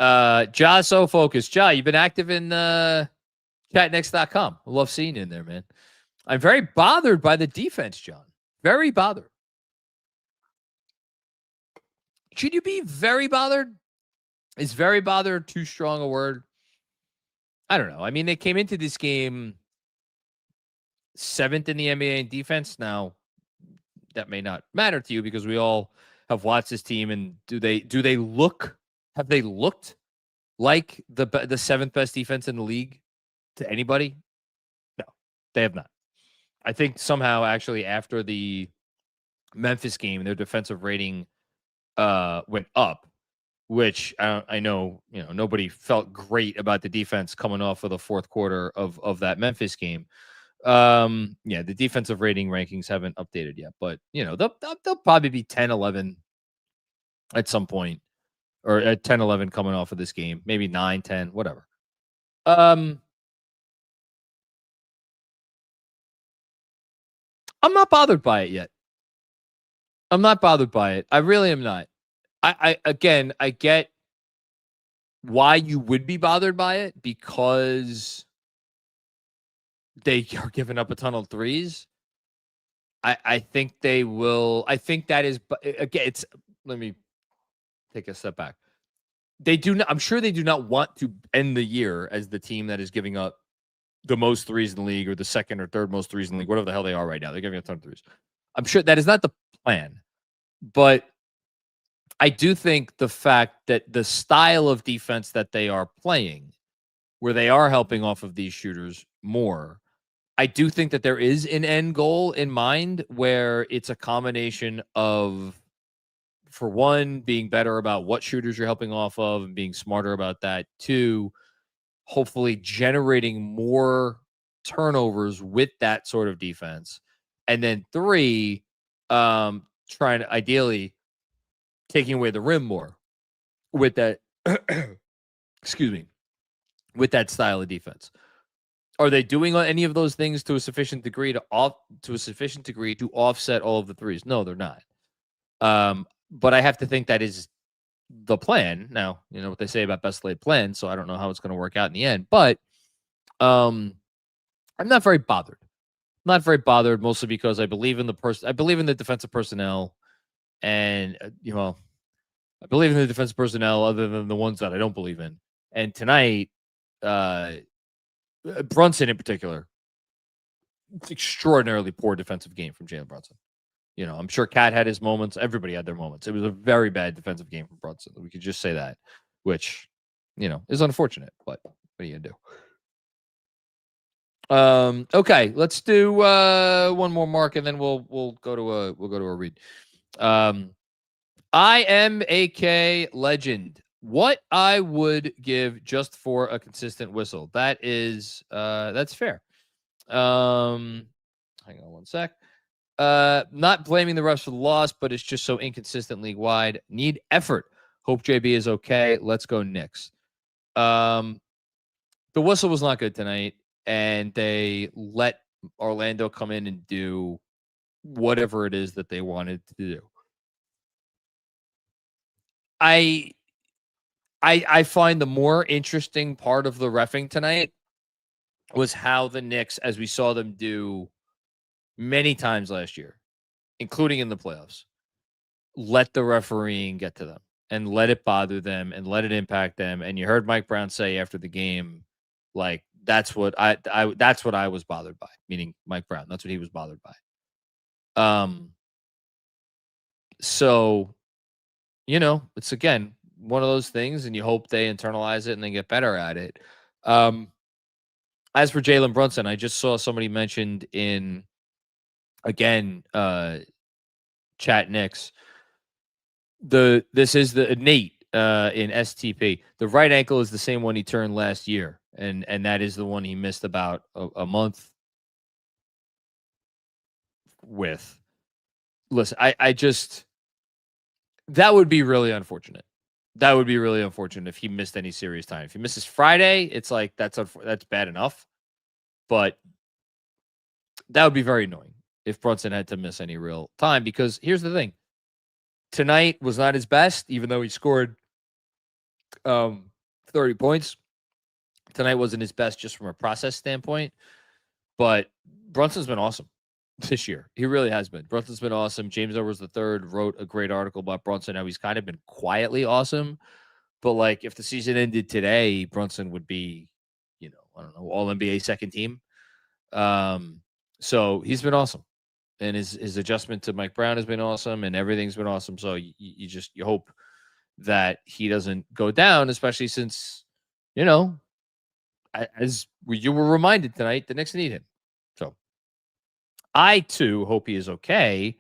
Ja, so focused. Ja, you've been active in chatnext.com. I love seeing you in there, man. I'm very bothered by the defense, John. Very bothered. Should you be very bothered? Is very bothered too strong a word? I don't know. I mean, they came into this game 7th in the NBA in defense. Now, that may not matter to you because we all have watched this team, and have they looked like the 7th best defense in the league to anybody? No, they have not. I think somehow actually after the Memphis game, their defensive rating went up, which I know, nobody felt great about the defense coming off of the fourth quarter of that Memphis game. The defensive rating rankings haven't updated yet, but they'll probably be 10-11 at some point, or at 10-11 coming off of this game, maybe 9-10, whatever. I'm not bothered by it yet. I'm not bothered by it. I really am not. I get why you would be bothered by it, because they are giving up a ton of threes. I think they will. I think that is, again, let me take a step back. They do not, I'm sure they do not want to end the year as the team that is giving up the most threes in the league, or the second or third most threes in the league, whatever the hell they are right now. They're giving a ton of threes. I'm sure that is not the plan, but I do think the fact that the style of defense that they are playing, where they are helping off of these shooters more, I do think that there is an end goal in mind where it's a combination of, for one, being better about what shooters you're helping off of and being smarter about that. 2, hopefully generating more turnovers with that sort of defense. And then 3, trying to ideally taking away the rim more with that, excuse me, with that style of defense. Are they doing any of those things to a sufficient degree to offset all of the threes? No, they're not. But I have to think that is the plan. Now, you know what they say about best laid plans, so I don't know how it's going to work out in the end. But I'm not very bothered. Not very bothered, mostly because I believe in I believe in the defensive personnel, and I believe in the defensive personnel other than the ones that I don't believe in. And tonight, Brunson in particular, it's extraordinarily poor defensive game from Jalen Brunson. I'm sure Cat had his moments. Everybody had their moments. It was a very bad defensive game from Brunson. We could just say that, which, is unfortunate. But what are you gonna do? Okay, let's do one more mark, and then we'll go to a read. IMAK Legend. What I would give just for a consistent whistle. That's fair. Hang on one sec. Not blaming the refs for the loss, but it's just so inconsistent league wide. Need effort. Hope JB is okay. Let's go Knicks. The whistle was not good tonight, and they let Orlando come in and do whatever it is that they wanted to do. I find the more interesting part of the reffing tonight was how the Knicks, as we saw them do many times last year, including in the playoffs, let the refereeing get to them and let it bother them and let it impact them. And you heard Mike Brown say after the game, like, That's what that's what I was bothered by, meaning Mike Brown. That's what he was bothered by. So, it's again one of those things, and you hope they internalize it and they get better at it. As for Jalen Brunson, I just saw somebody mentioned in chat Knicks. This is the Nate in STP. The right ankle is the same one he turned last year, and that is the one he missed about a month with. Listen, I just that would be really unfortunate. That would be really unfortunate if he missed any serious time. If he misses Friday, it's like that's bad enough. But that would be very annoying if Brunson had to miss any real time, because here's the thing. Tonight was not his best, even though he scored 30 points. Tonight wasn't his best just from a process standpoint. But Brunson's been awesome this year. He really has been. Brunson's been awesome. James Edwards III wrote a great article about Brunson, how he's kind of been quietly awesome. But, like, if the season ended today, Brunson would be, I don't know, all-NBA second team. So he's been awesome. And his adjustment to Mike Brown has been awesome, and everything's been awesome. So you hope that he doesn't go down, especially since, as you were reminded tonight, the Knicks need him. So I, too, hope he is okay.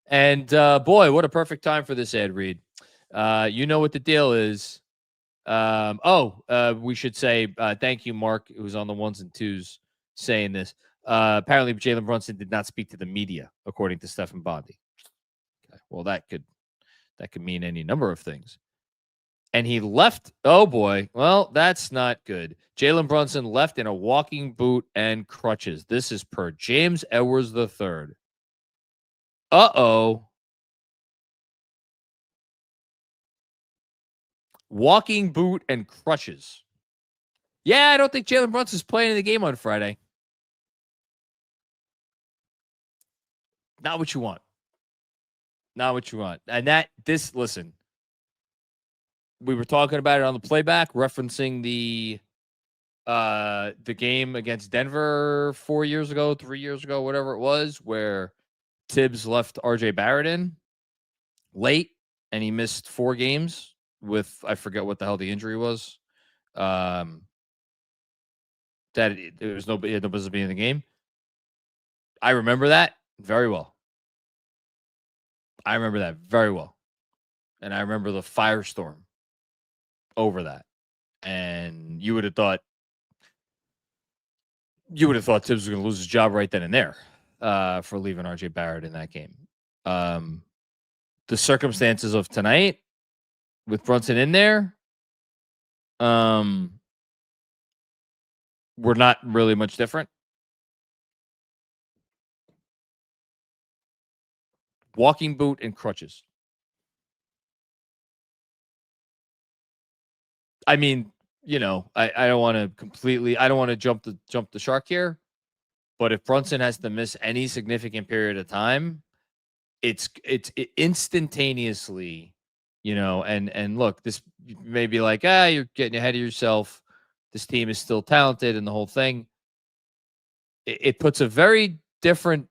And, boy, what a perfect time for this ad read. You know what the deal is. We should say thank you, Mark, who's on the ones and twos saying this. Apparently, Jalen Brunson did not speak to the media, according to Stephen Bondi. Okay. Well, that could mean any number of things. And he left. Oh, boy. Well, that's not good. Jalen Brunson left in a walking boot and crutches. This is per James Edwards III. Uh-oh. Walking boot and crutches. Yeah, I don't think Jalen Brunson's playing in the game on Friday. Not what you want. Not what you want. And listen, we were talking about it on the playback, referencing the game against Denver 3 years ago, whatever it was, where Tibbs left RJ Barrett in late and he missed 4 games with, I forget what the hell the injury was. That there was no business being in the game. I remember that very well. And I remember the firestorm over that. And you would have thought Tibbs was going to lose his job right then and there for leaving RJ Barrett in that game. The circumstances of tonight with Brunson in there were not really much different. Walking boot and crutches. I mean, I don't want to jump the shark here, but if Brunson has to miss any significant period of time, it's instantaneously, and look, this may be like, you're getting ahead of yourself. This team is still talented and the whole thing. It puts a very different,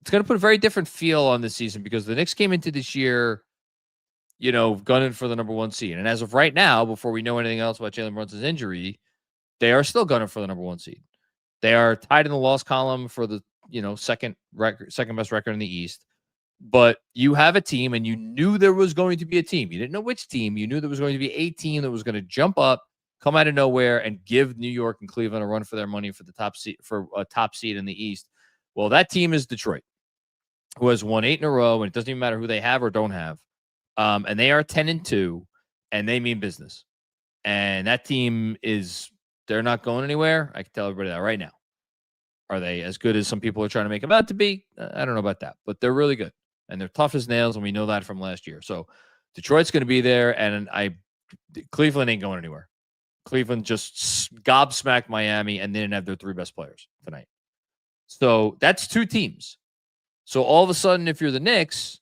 it's going to put a very different feel on this season, because the Knicks came into this year, gunning for the number 1 seed. And as of right now, before we know anything else about Jalen Brunson's injury, they are still gunning for the number 1 seed. They are tied in the loss column for the, second best record in the East. But you have a team, and you knew there was going to be a team. You didn't know which team. You knew there was going to be a team that was going to jump up, come out of nowhere, and give New York and Cleveland a run for their money for the top seed, for a top seed in the East. Well, that team is Detroit, who has won 8 in a row, and it doesn't even matter who they have or don't have. And they are 10-2, and they mean business. And that team they're not going anywhere. I can tell everybody that right now. Are they as good as some people are trying to make them out to be? I don't know about that, but they're really good. And they're tough as nails, and we know that from last year. So Detroit's going to be there, and Cleveland ain't going anywhere. Cleveland just gobsmacked Miami, and they didn't have their 3 best players tonight. So that's 2 teams. So all of a sudden, if you're the Knicks,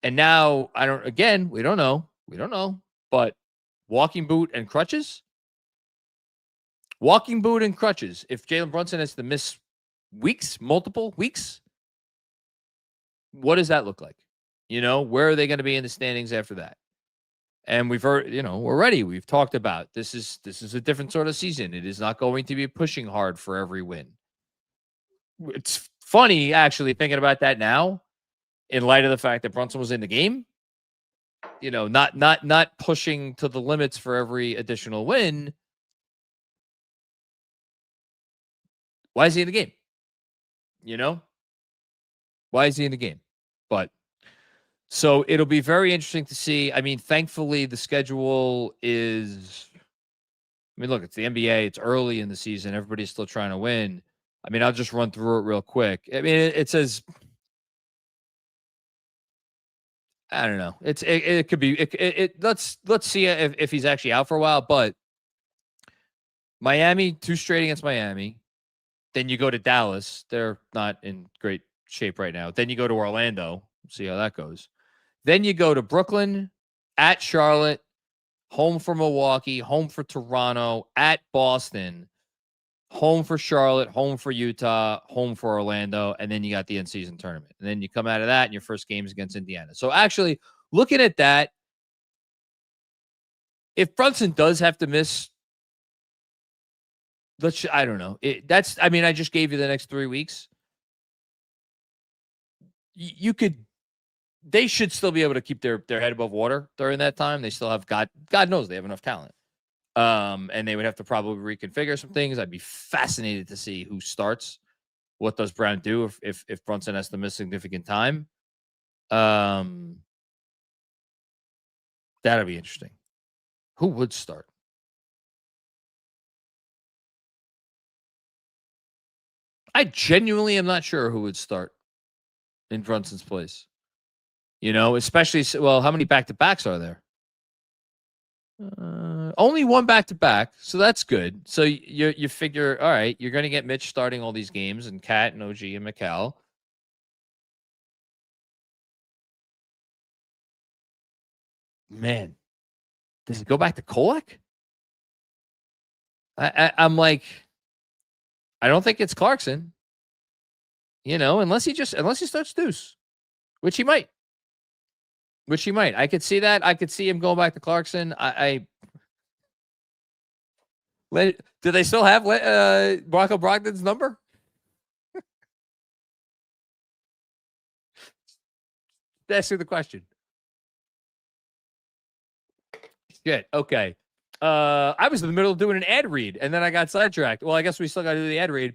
and now we don't know, but walking boot and crutches, Walking boot and crutches. If Jalen Brunson has to miss multiple weeks, what does that look like? Where are they going to be in the standings after that? And we've heard, already we've talked about this is a different sort of season. It is not going to be pushing hard for every win. It's funny actually thinking about that now, in light of the fact that Brunson was in the game. Not pushing to the limits for every additional win. Why is he in the game? Why is he in the game? But so it'll be very interesting to see. I mean, thankfully, the schedule is. I mean, look, it's the NBA. It's early in the season. Everybody's still trying to win. I mean, I'll just run through it real quick. I mean, it says. I don't know. It could be. Let's see if he's actually out for a while. But Miami, 2 straight against Miami. Then you go to Dallas. They're not in great shape right now. Then you go to Orlando. See how that goes. Then you go to Brooklyn, at Charlotte, home for Milwaukee, home for Toronto, at Boston, home for Charlotte, home for Utah, home for Orlando, and then you got the in-season tournament. And then you come out of that, and your first game is against Indiana. So actually, looking at that, if Brunson does have to miss, I don't know. I just gave you the next 3 weeks. They should still be able to keep their head above water during that time. They still have God knows they have enough talent. And they would have to probably reconfigure some things. I'd be fascinated to see who starts. What does Brown do if Brunson has to miss significant time? That'll be interesting. Who would start? I genuinely am not sure who would start in Brunson's place. Especially, well, how many back-to-backs are there? Only one back-to-back, so that's good. So you figure, all right, you're going to get Mitch starting all these games, and Kat and OG and Mikal. Man, does it go back to Kolek? I'm like, I don't think it's Clarkson. Unless he starts Deuce, which he might. I could see that. I could see him going back to Clarkson. Do they still have Marco Brogdon's number? Ask you the question. Shit. Okay. I was in the middle of doing an ad read, and then I got sidetracked. Well, I guess we still got to do the ad read.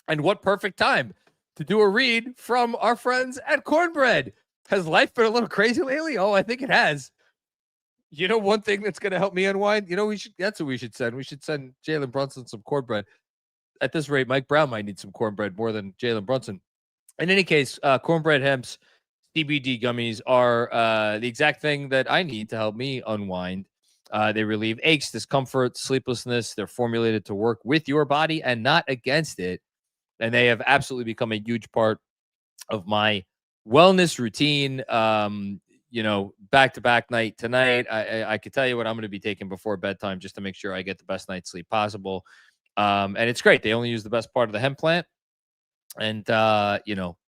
And what perfect time to do a read from our friends at Cornbread. Has life been a little crazy lately? Oh, I think it has. One thing that's going to help me unwind? That's what we should send. We should send Jalen Brunson some cornbread. At this rate, Mike Brown might need some cornbread more than Jalen Brunson. In any case, Cornbread Hemp's CBD gummies are the exact thing that I need to help me unwind. They relieve aches, discomfort, sleeplessness. They're formulated to work with your body and not against it. And they have absolutely become a huge part of my wellness routine. Back-to-back night tonight. I could tell you what I'm going to be taking before bedtime just to make sure I get the best night's sleep possible. And it's great. They only use the best part of the hemp plant. And,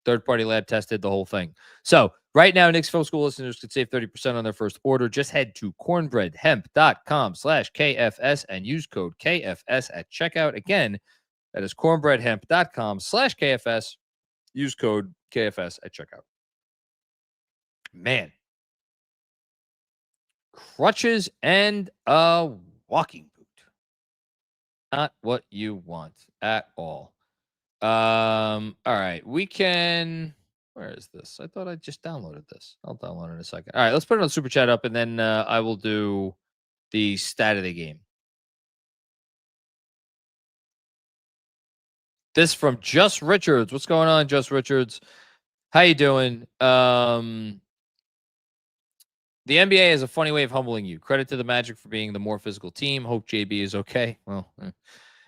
third-party lab tested the whole thing. So right now, Knicks Film School listeners could save 30% on their first order. Just head to cornbreadhemp.com/KFS and use code KFS at checkout. Again, that is cornbreadhemp.com/KFS. Use code KFS at checkout. Man. Crutches and a walking boot. Not what you want at all. All right. We can. Where is this? I thought I just downloaded this. I'll download it in a second. All right. Let's put it on Super Chat up, and then I will do the stat of the game. This from Just Richards. What's going on, Just Richards? How you doing? The NBA has a funny way of humbling you. Credit to the Magic for being the more physical team. Hope JB is okay. Well,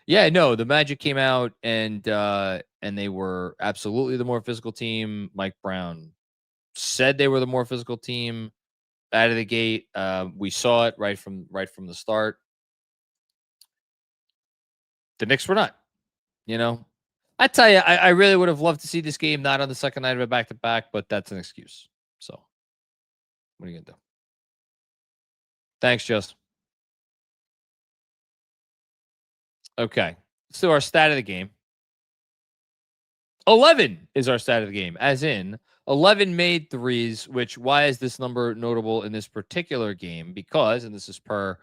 yeah, no, the Magic came out and they were absolutely the more physical team. Mike Brown said they were the more physical team out of the gate. We saw it right from the start. The Knicks were not. You know, I tell you, I really would have loved to see this game not on the second night of a back-to-back, but that's an excuse. So, what are you going to do? Thanks, Jess. Okay. Let's do our stat of the game. 11 is our stat of the game, as in 11 made threes, which why is this number notable in this particular game? Because, and this is per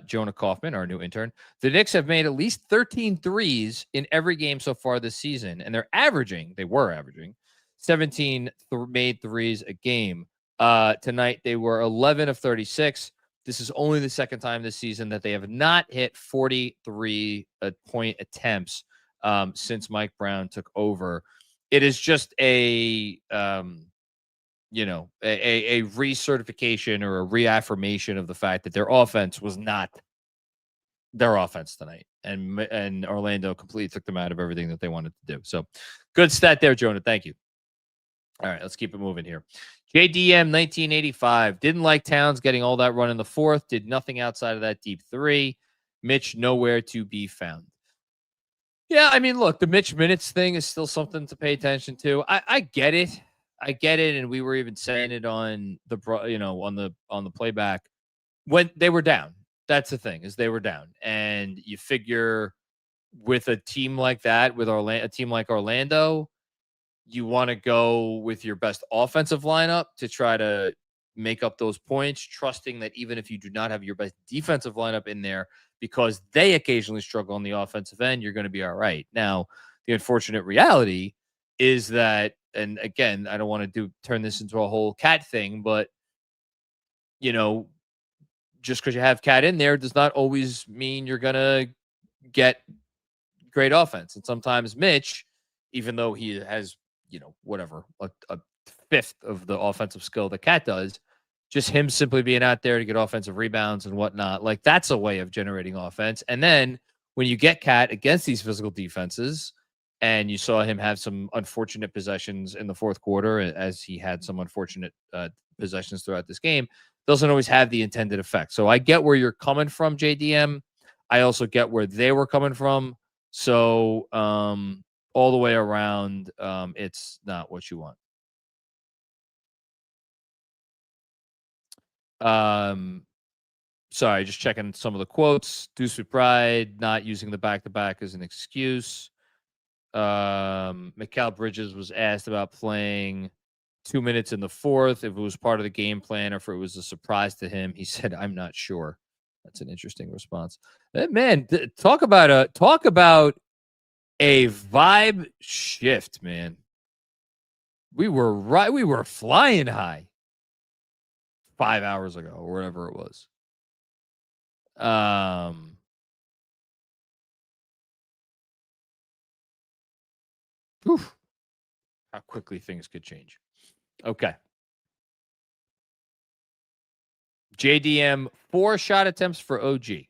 Jonah Kaufman, our new intern, the Knicks have made at least 13 threes in every game so far this season, and they were averaging 17 made threes a game. Tonight, they were 11 of 36. This is only the second time this season that they have not hit 43 point attempts since Mike Brown took over. It is just a recertification or a reaffirmation of the fact that their offense was not their offense tonight, and Orlando completely took them out of everything that they wanted to do. So, good stat there, Jonah. Thank you. All right, let's keep it moving here. JDM 1985 didn't like Towns getting all that run in the fourth. Did nothing outside of that deep three. Mitch nowhere to be found. Yeah, I mean, look, the Mitch minutes thing is still something to pay attention to. I get it. I get it, and we were even saying it on the on the playback when they were down. That's the thing, is they were down, and you figure with a team like that, with a team like Orlando, you want to go with your best offensive lineup to try to make up those points, trusting that even if you do not have your best defensive lineup in there, because they occasionally struggle on the offensive end, you're going to be all right. Now, the unfortunate reality is that, and again, I don't want to turn this into a whole Cat thing, but, just because you have Cat in there does not always mean you're going to get great offense. And sometimes Mitch, even though he has, a fifth of the offensive skill that Cat does, just him simply being out there to get offensive rebounds and whatnot, like that's a way of generating offense. And then when you get Cat against these physical defenses, and you saw him have some unfortunate possessions in the fourth quarter, as he had some unfortunate possessions throughout this game, doesn't always have the intended effect. So I get where you're coming from, JDM. I also get where they were coming from. So all the way around, it's not what you want. Sorry, just checking some of the quotes. Deuce with pride, not using the back-to-back as an excuse. Mikal Bridges was asked about playing 2 minutes in the fourth, if it was part of the game plan or if it was a surprise to him. He said, "I'm not sure." That's an interesting response. Man, talk about a vibe shift, man. We were flying high 5 hours ago or whatever it was. Oof, how quickly things could change. Okay. JDM, 4 shot attempts for OG.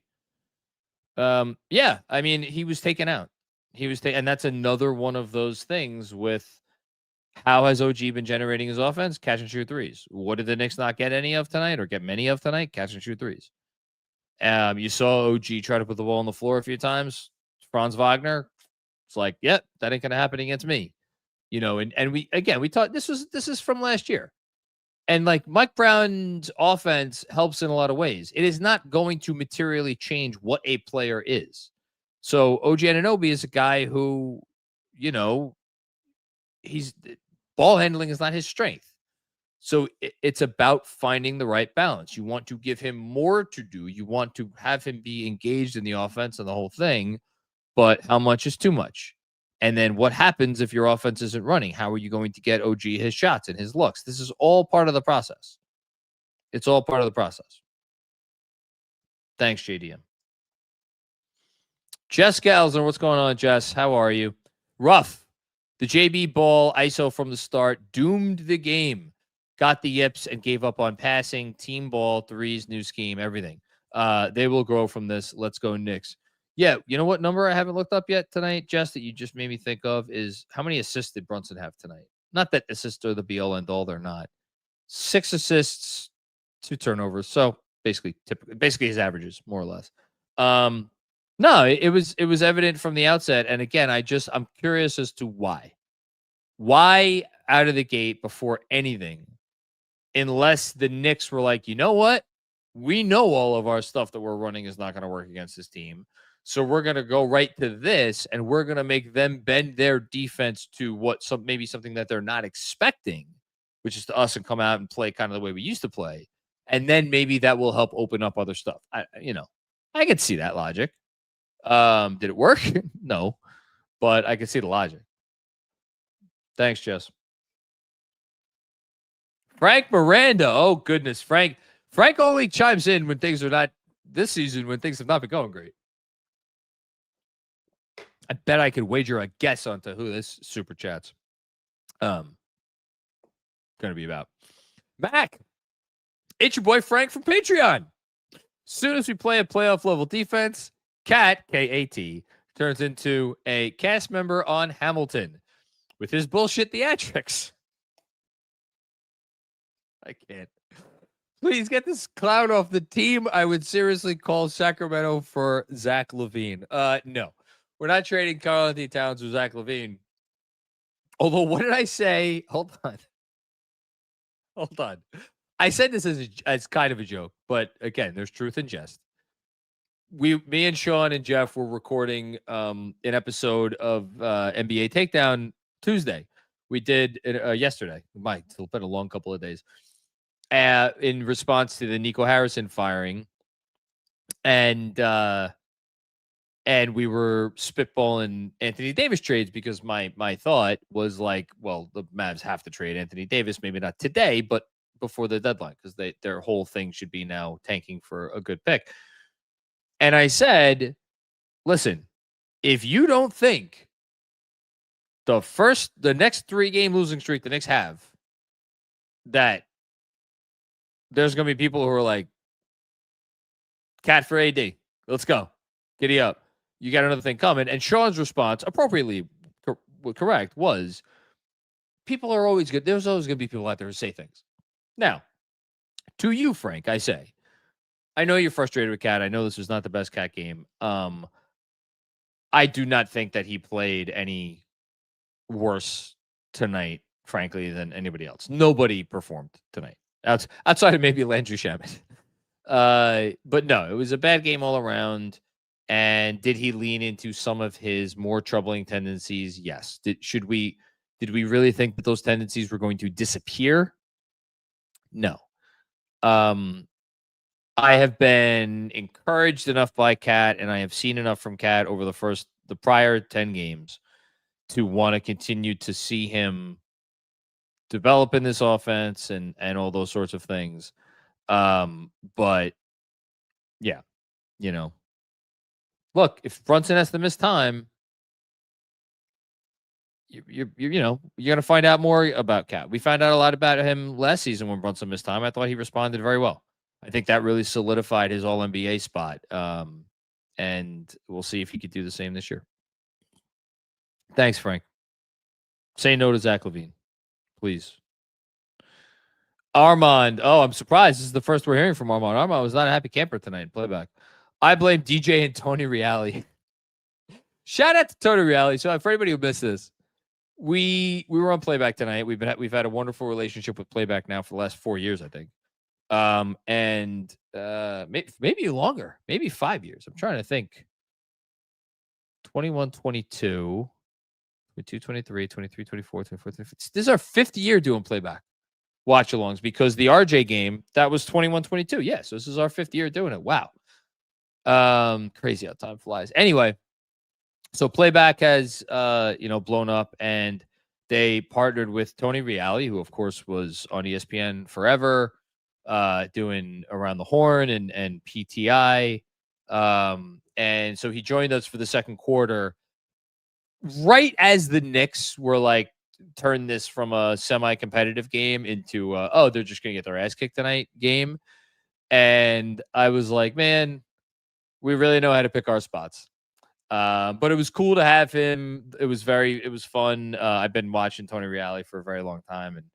Yeah, I mean, he was taken out. And that's another one of those things with how has OG been generating his offense? Catch and shoot threes. What did the Knicks not get any of tonight or get many of tonight? Catch and shoot threes. You saw OG try to put the ball on the floor a few times. Franz Wagner, it's like, yep, that ain't going to happen against me. And we thought this is from last year. And like Mike Brown's offense helps in a lot of ways. It is not going to materially change what a player is. So OG Anunoby is a guy who, he's ball handling is not his strength. So it's about finding the right balance. You want to give him more to do. You want to have him be engaged in the offense and the whole thing. But how much is too much? And then what happens if your offense isn't running? How are you going to get OG his shots and his looks? This is all part of the process. It's all part of the process. Thanks, JDM. Jess Galzer, what's going on, Jess? How are you? Rough. The JB ball ISO from the start doomed the game. Got the yips and gave up on passing. Team ball, threes, new scheme, everything. They will grow from this. Let's go Knicks. Yeah, you know what number I haven't looked up yet tonight, Jess, that you just made me think of is how many assists did Brunson have tonight? Not that assists are the be-all and all, they're not. 6 assists, 2 turnovers. So basically his averages, more or less. No, it was evident from the outset. And again, I'm curious as to why. Why out of the gate before anything, unless the Knicks were like, you know what? We know all of our stuff that we're running is not going to work against this team. So we're going to go right to this, and we're going to make them bend their defense to maybe something that they're not expecting, which is to us and come out and play kind of the way we used to play. And then maybe that will help open up other stuff. I could see that logic. Did it work? No, but I could see the logic. Thanks, Jess. Frank Miranda. Oh, goodness. Frank only chimes in when things are not this season, when things have not been going great. I bet I could wager a guess onto who this super chat's going to be about. Mac, it's your boy Frank from Patreon. As soon as we play a playoff level defense, Cat, K-A-T, turns into a cast member on Hamilton with his bullshit theatrics. I can't. Please get this clown off the team. I would seriously call Sacramento for Zach LaVine. No, we're not trading Karl-Anthony Towns for Zach LaVine. Although, what did I say? Hold on. I said this as kind of a joke, but again, there's truth in jest. Me and Sean and Jeff were recording an episode of NBA Takedown Tuesday. We did it yesterday. It's been a long couple of days. In response to the Nico Harrison firing, and we were spitballing Anthony Davis trades because my thought was like, well, the Mavs have to trade Anthony Davis, maybe not today, but before the deadline, because their whole thing should be now tanking for a good pick. And I said, listen, if you don't think the next 3-game losing streak the Knicks have, that there's going to be people who are like, Cat for AD. Let's go. Giddy up. You got another thing coming. And Sean's response, appropriately correct, was people are always good. There's always going to be people out there who say things. Now, to you, Frank, I say, I know you're frustrated with Cat. I know this was not the best Cat game. I do not think that he played any worse tonight, frankly, than anybody else. Nobody performed tonight. Outside of maybe Landry Shamet. But no, it was a bad game all around. And did he lean into some of his more troubling tendencies? Yes. Did we really think that those tendencies were going to disappear? No. I have been encouraged enough by Cat, and I have seen enough from Cat over the prior 10 games to want to continue to see him develop in this offense and all those sorts of things. But yeah, look, if Brunson has to miss time, you're going to find out more about Cat. We found out a lot about him last season when Brunson missed time. I thought he responded very well. I think that really solidified his All-NBA spot. And we'll see if he could do the same this year. Thanks, Frank. Say no to Zach LaVine, please. Armand. Oh, I'm surprised. This is the first we're hearing from Armand. Armand was not a happy camper tonight in playback. I blame DJ and Tony Reali. Shout out to Tony Reali. So for anybody who missed this, we were on playback tonight. We've had a wonderful relationship with playback now for the last 4 years, I think. And maybe longer, maybe 5 years. I'm trying to think. 21, 22, 22, 23, 23, 24, 24, 25. This is our 5th year doing playback watch alongs, because the RJ game, that was 21, 22. Yeah. So this is our 5th year doing it. Wow. Crazy how time flies. Anyway, so playback has, blown up, and they partnered with Tony Reali, who of course was on ESPN forever, doing Around the Horn and PTI. And so he joined us for the second quarter, right as the Knicks were like, turn this from a semi-competitive game into, they're just going to get their ass kicked tonight game. And I was like, man, we really know how to pick our spots. But it was cool to have him. It was fun. I've been watching Tony Reali for a very long time, and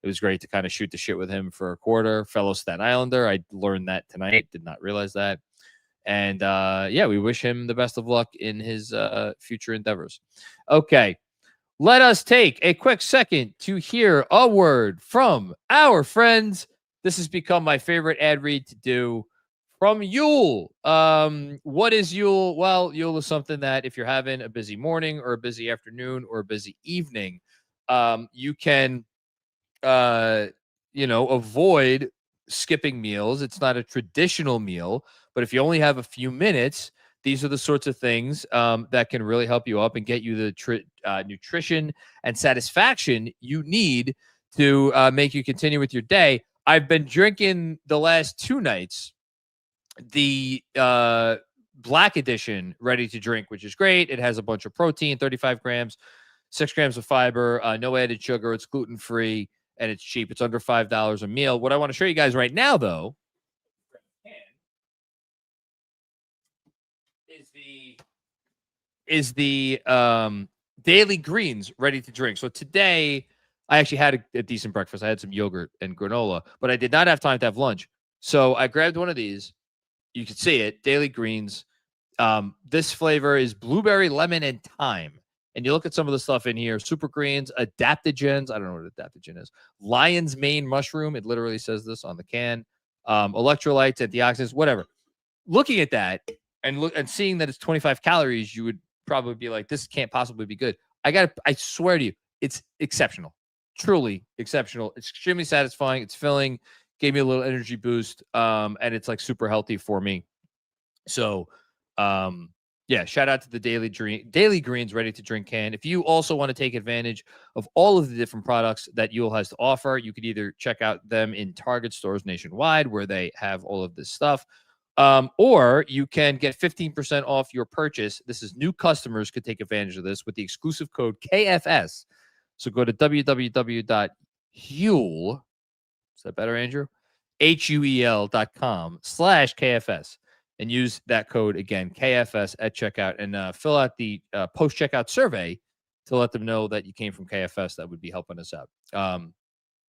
it was great to kind of shoot the shit with him for a quarter. Fellow Staten Islander. I learned that tonight. Did not realize that. And yeah, we wish him the best of luck in his future endeavors. Okay. Let us take a quick second to hear a word from our friends. This has become my favorite ad read to do, from Huel. What is Huel? Well, Huel is something that if you're having a busy morning or a busy afternoon or a busy evening, you can, avoid skipping meals. It's not a traditional meal, but if you only have a few minutes, these are the sorts of things that can really help you up and get you the nutrition and satisfaction you need to make you continue with your day. I've been drinking the last 2 nights the Black Edition ready to drink, which is great. It has a bunch of protein, 35 grams, 6 grams of fiber, no added sugar. It's gluten-free and it's cheap. It's under $5 a meal. What I want to show you guys right now, though, is the daily greens ready to drink. So today I actually had a decent breakfast. I had some yogurt and granola, but I did not have time to have lunch. So I grabbed one of these. You can see it, daily greens. This flavor is blueberry, lemon, and thyme. And you look at some of the stuff in here: super greens, adaptogens. I don't know what adaptogen is. Lion's mane mushroom. It literally says this on the can. Electrolytes, antioxidants, whatever. Looking at that and seeing that it's 25 calories, you would probably be like, this can't possibly be good. I swear to you, it's exceptional. Truly exceptional. It's extremely satisfying. It's filling. Gave me a little energy boost. And it's like super healthy for me. So, yeah, shout out to the Daily Greens ready to drink can. If you also want to take advantage of all of the different products that Huel has to offer, you could either check out them in Target stores nationwide, where they have all of this stuff, or you can get 15% off your purchase. This is new customers could take advantage of this with the exclusive code KFS. So go to www.huel. Is that better, Andrew? HUEL.com/KFS. And use that code again, KFS, at checkout, and fill out the post-checkout survey to let them know that you came from KFS. That would be helping us out.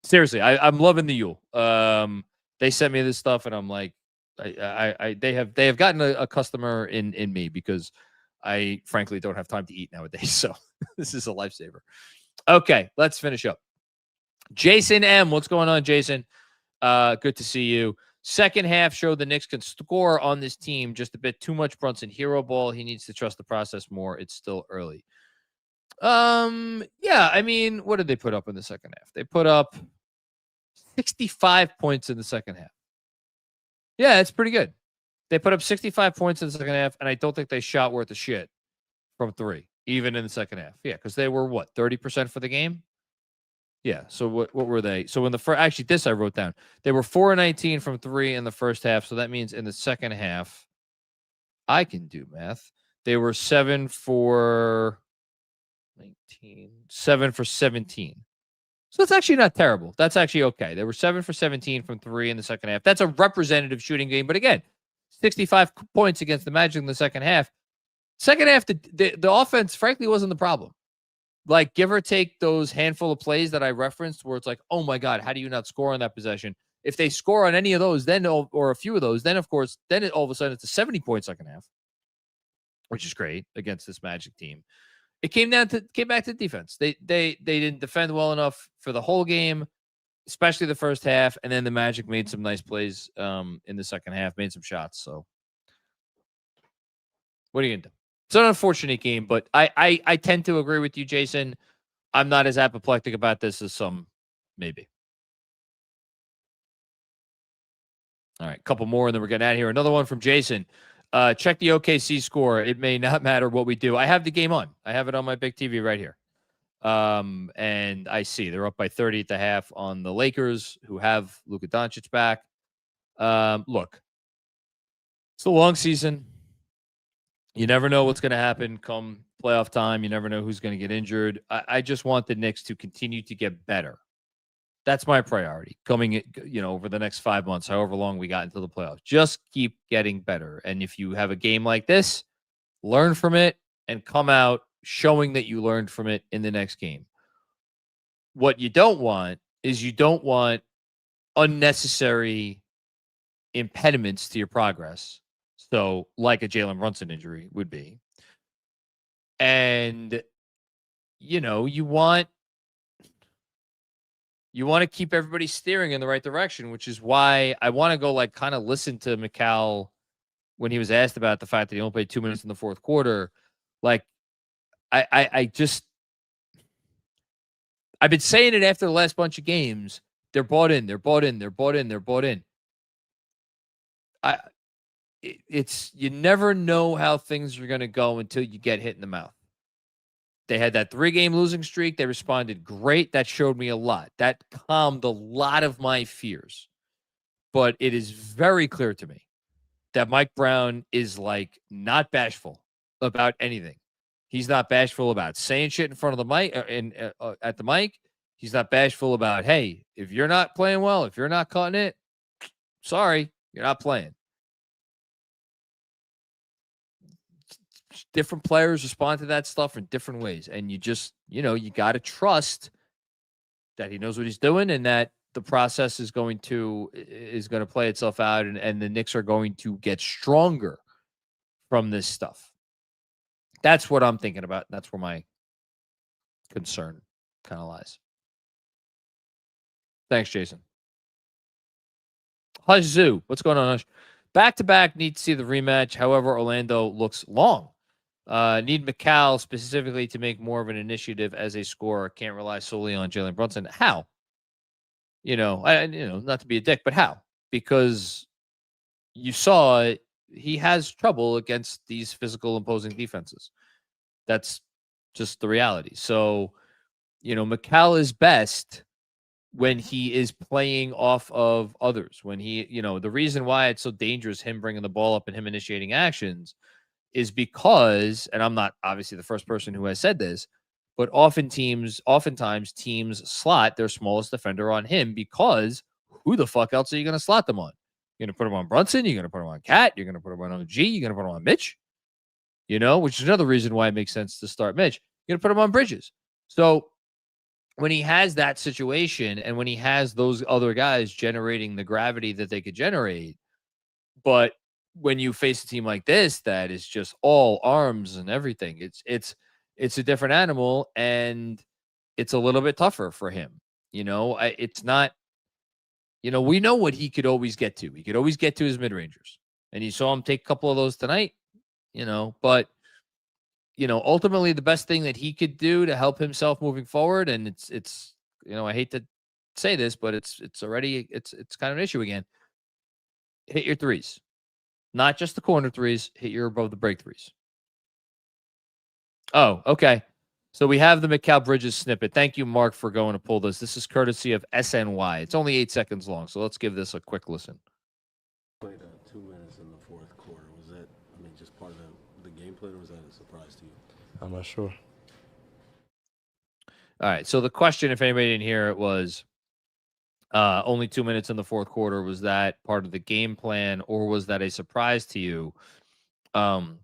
Seriously, I'm loving the Huel. They sent me this stuff, and I'm like, they have gotten a customer in me, because I frankly don't have time to eat nowadays. So this is a lifesaver. Okay, let's finish up. Jason M, what's going on, Jason? Good to see you. Second half showed the Knicks can score on this team. Just a bit too much Brunson hero ball. He needs to trust the process more. It's still early. Yeah, I mean, what did they put up in the second half? They put up 65 points in the second half. Yeah, it's pretty good. They put up 65 points in the second half, and I don't think they shot worth a shit from 3, even in the second half. Yeah, because they were, what, 30% for the game? Yeah, so what were they? So in the first, actually, this I wrote down. They were 4-19 from 3 in the first half, so that means in the second half, I can do math. They were 7 for 19, 7 for 17. So that's actually not terrible. That's actually okay. They were 7 for 17 from 3 in the second half. That's a representative shooting game, but again, 65 points against the Magic in the second half. Second half, the offense, frankly, wasn't the problem. Like, give or take those handful of plays that I referenced where it's like, oh my God, how do you not score on that possession? If they score on any of those, then, or a few of those, then of course, then all of a sudden it's a 70-point second half, which is great against this Magic team. It came back to defense. They didn't defend well enough for the whole game, especially the first half. And then the Magic made some nice plays in the second half, made some shots. So what are you going to do? It's an unfortunate game, but I tend to agree with you, Jason. I'm not as apoplectic about this as some, maybe. All right, a couple more, and then we're getting out of here. Another one from Jason. Check the OKC score. It may not matter what we do. I have the game on. I have it on my big TV right here. And I see they're up by 30 at the half on the Lakers, who have Luka Doncic back. Look, it's a long season. You never know what's going to happen come playoff time. You never know who's going to get injured. I just want the Knicks to continue to get better. That's my priority coming, over the next 5 months, however long we got into the playoffs. Just keep getting better. And if you have a game like this, learn from it and come out showing that you learned from it in the next game. What you don't want is unnecessary impediments to your progress. So like a Jalen Brunson injury would be. And, you know, you want to keep everybody steering in the right direction, which is why I want to go like kind of listen to McCall when he was asked about the fact that he only played 2 minutes in the fourth quarter. Like, I just, I've been saying it after the last bunch of games. They're bought in. They're bought in. They're bought in. They're bought in. It's you never know how things are going to go until you get hit in the mouth. They had that 3-game losing streak. They responded great. That showed me a lot. That calmed a lot of my fears. But it is very clear to me that Mike Brown is like not bashful about anything. He's not bashful about saying shit in front of the mic at the mic. He's not bashful about, hey, if you're not playing well, if you're not cutting it, sorry, you're not playing. Different players respond to that stuff in different ways. And you just, you know, you got to trust that he knows what he's doing and that the process is going to play itself out. And the Knicks are going to get stronger from this stuff. That's what I'm thinking about. That's where my concern kind of lies. Thanks, Jason. Hush Zoo. What's going on, Hush? Back-to-back, need to see the rematch. However, Orlando looks long. Need McCall specifically to make more of an initiative as a scorer. Can't rely solely on Jalen Brunson. How? Not to be a dick, but how? Because you saw he has trouble against these physical imposing defenses. That's just the reality. So, McCall is best when he is playing off of others. When he, the reason why it's so dangerous, him bringing the ball up and him initiating actions, is because, and I'm not obviously the first person who has said this, but oftentimes teams slot their smallest defender on him because who the fuck else are you going to slot them on? You're going to put him on Brunson. You're going to put him on Cat. You're going to put him on OG. You're going to put him on Mitch, which is another reason why it makes sense to start Mitch. You're going to put him on Bridges. So when he has that situation and when he has those other guys generating the gravity that they could generate, but when you face a team like this that is just all arms and everything, it's a different animal and it's a little bit tougher for him. It's not, we know what he could always get to. He could always get to his mid-rangers. And you saw him take a couple of those tonight, but ultimately the best thing that he could do to help himself moving forward, and it's I hate to say this, but it's kind of an issue again. Hit your threes. Not just the corner threes, hit your above the break threes. Oh, okay. So we have the McCall Bridges snippet. Thank you, Mark, for going to pull this. This is courtesy of SNY. It's only 8 seconds long, so let's give this a quick listen. Played 2 minutes in the fourth quarter. Was that, just part of the game plan, or was that a surprise to you? I'm not sure. All right. So the question, if anybody didn't hear it, was only 2 minutes in the fourth quarter. Was that part of the game plan, or was that a surprise to you? And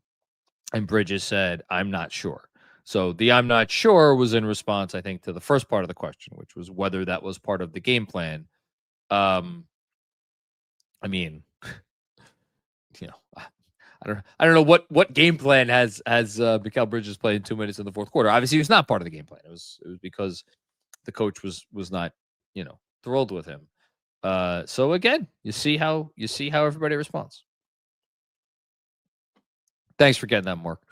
Bridges said, I'm not sure. So the I'm not sure was in response, I think, to the first part of the question, which was whether that was part of the game plan. I don't know what game plan has Mikal Bridges played in 2 minutes in the fourth quarter. Obviously, it was not part of the game plan. It was because the coach was not thrilled with him. So again, you see how everybody responds. Thanks for getting that, Mark.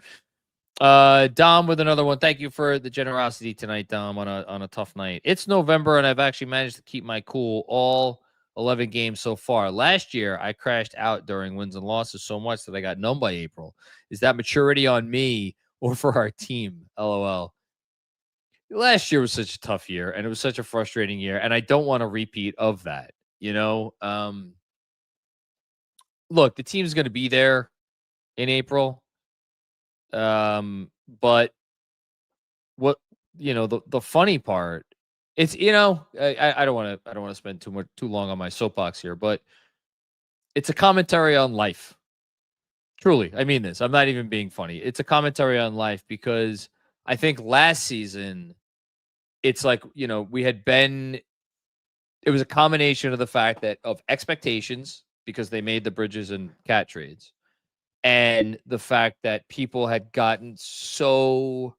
Dom with another one. Thank you for the generosity tonight, Dom, on a tough night. It's November, and I've actually managed to keep my cool all 11 games so far. Last year, I crashed out during wins and losses so much that I got numb by April. Is that maturity on me or for our team? LOL. Last year was such a tough year, and it was such a frustrating year, and I don't want a repeat of that. Look, the team's going to be there in April. But what, the funny part, it's, I don't want to spend too long on my soapbox here, but it's a commentary on life. Truly. I mean this, I'm not even being funny. It's a commentary on life because I think last season it's like, it was a combination of the fact that of expectations because they made the Bridges and Cat trades. and the fact that people had gotten so,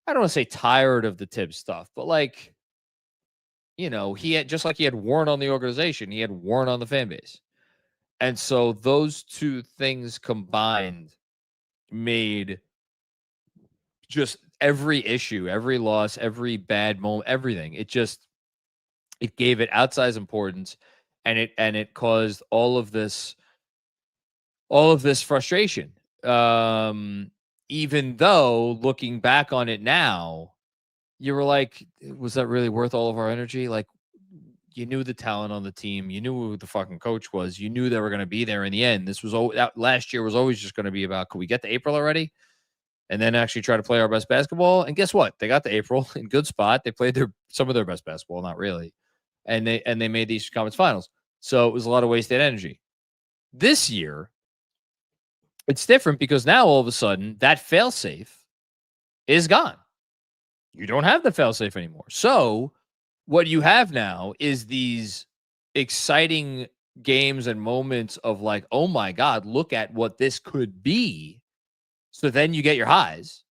I don't want to say tired of the Tibbs stuff, but like, he had, just like he had worn on the organization, he had worn on the fan base. And so those two things combined made just every issue, every loss, every bad moment, everything. It gave it outsized importance, and it caused all of this frustration. Even though looking back on it now, you were like, was that really worth all of our energy? Like, you knew the talent on the team. You knew who the fucking coach was. You knew they were going to be there in the end. Last year was always just going to be about, could we get to April already? And then actually try to play our best basketball. And guess what? They got to April in good spot. They played some of their best basketball, not really. And they made these conference finals. So it was a lot of wasted energy. This year, it's different because now all of a sudden that failsafe is gone. You don't have the failsafe anymore. So what you have now is these exciting games and moments of like, oh my God, look at what this could be. So then you get your highs.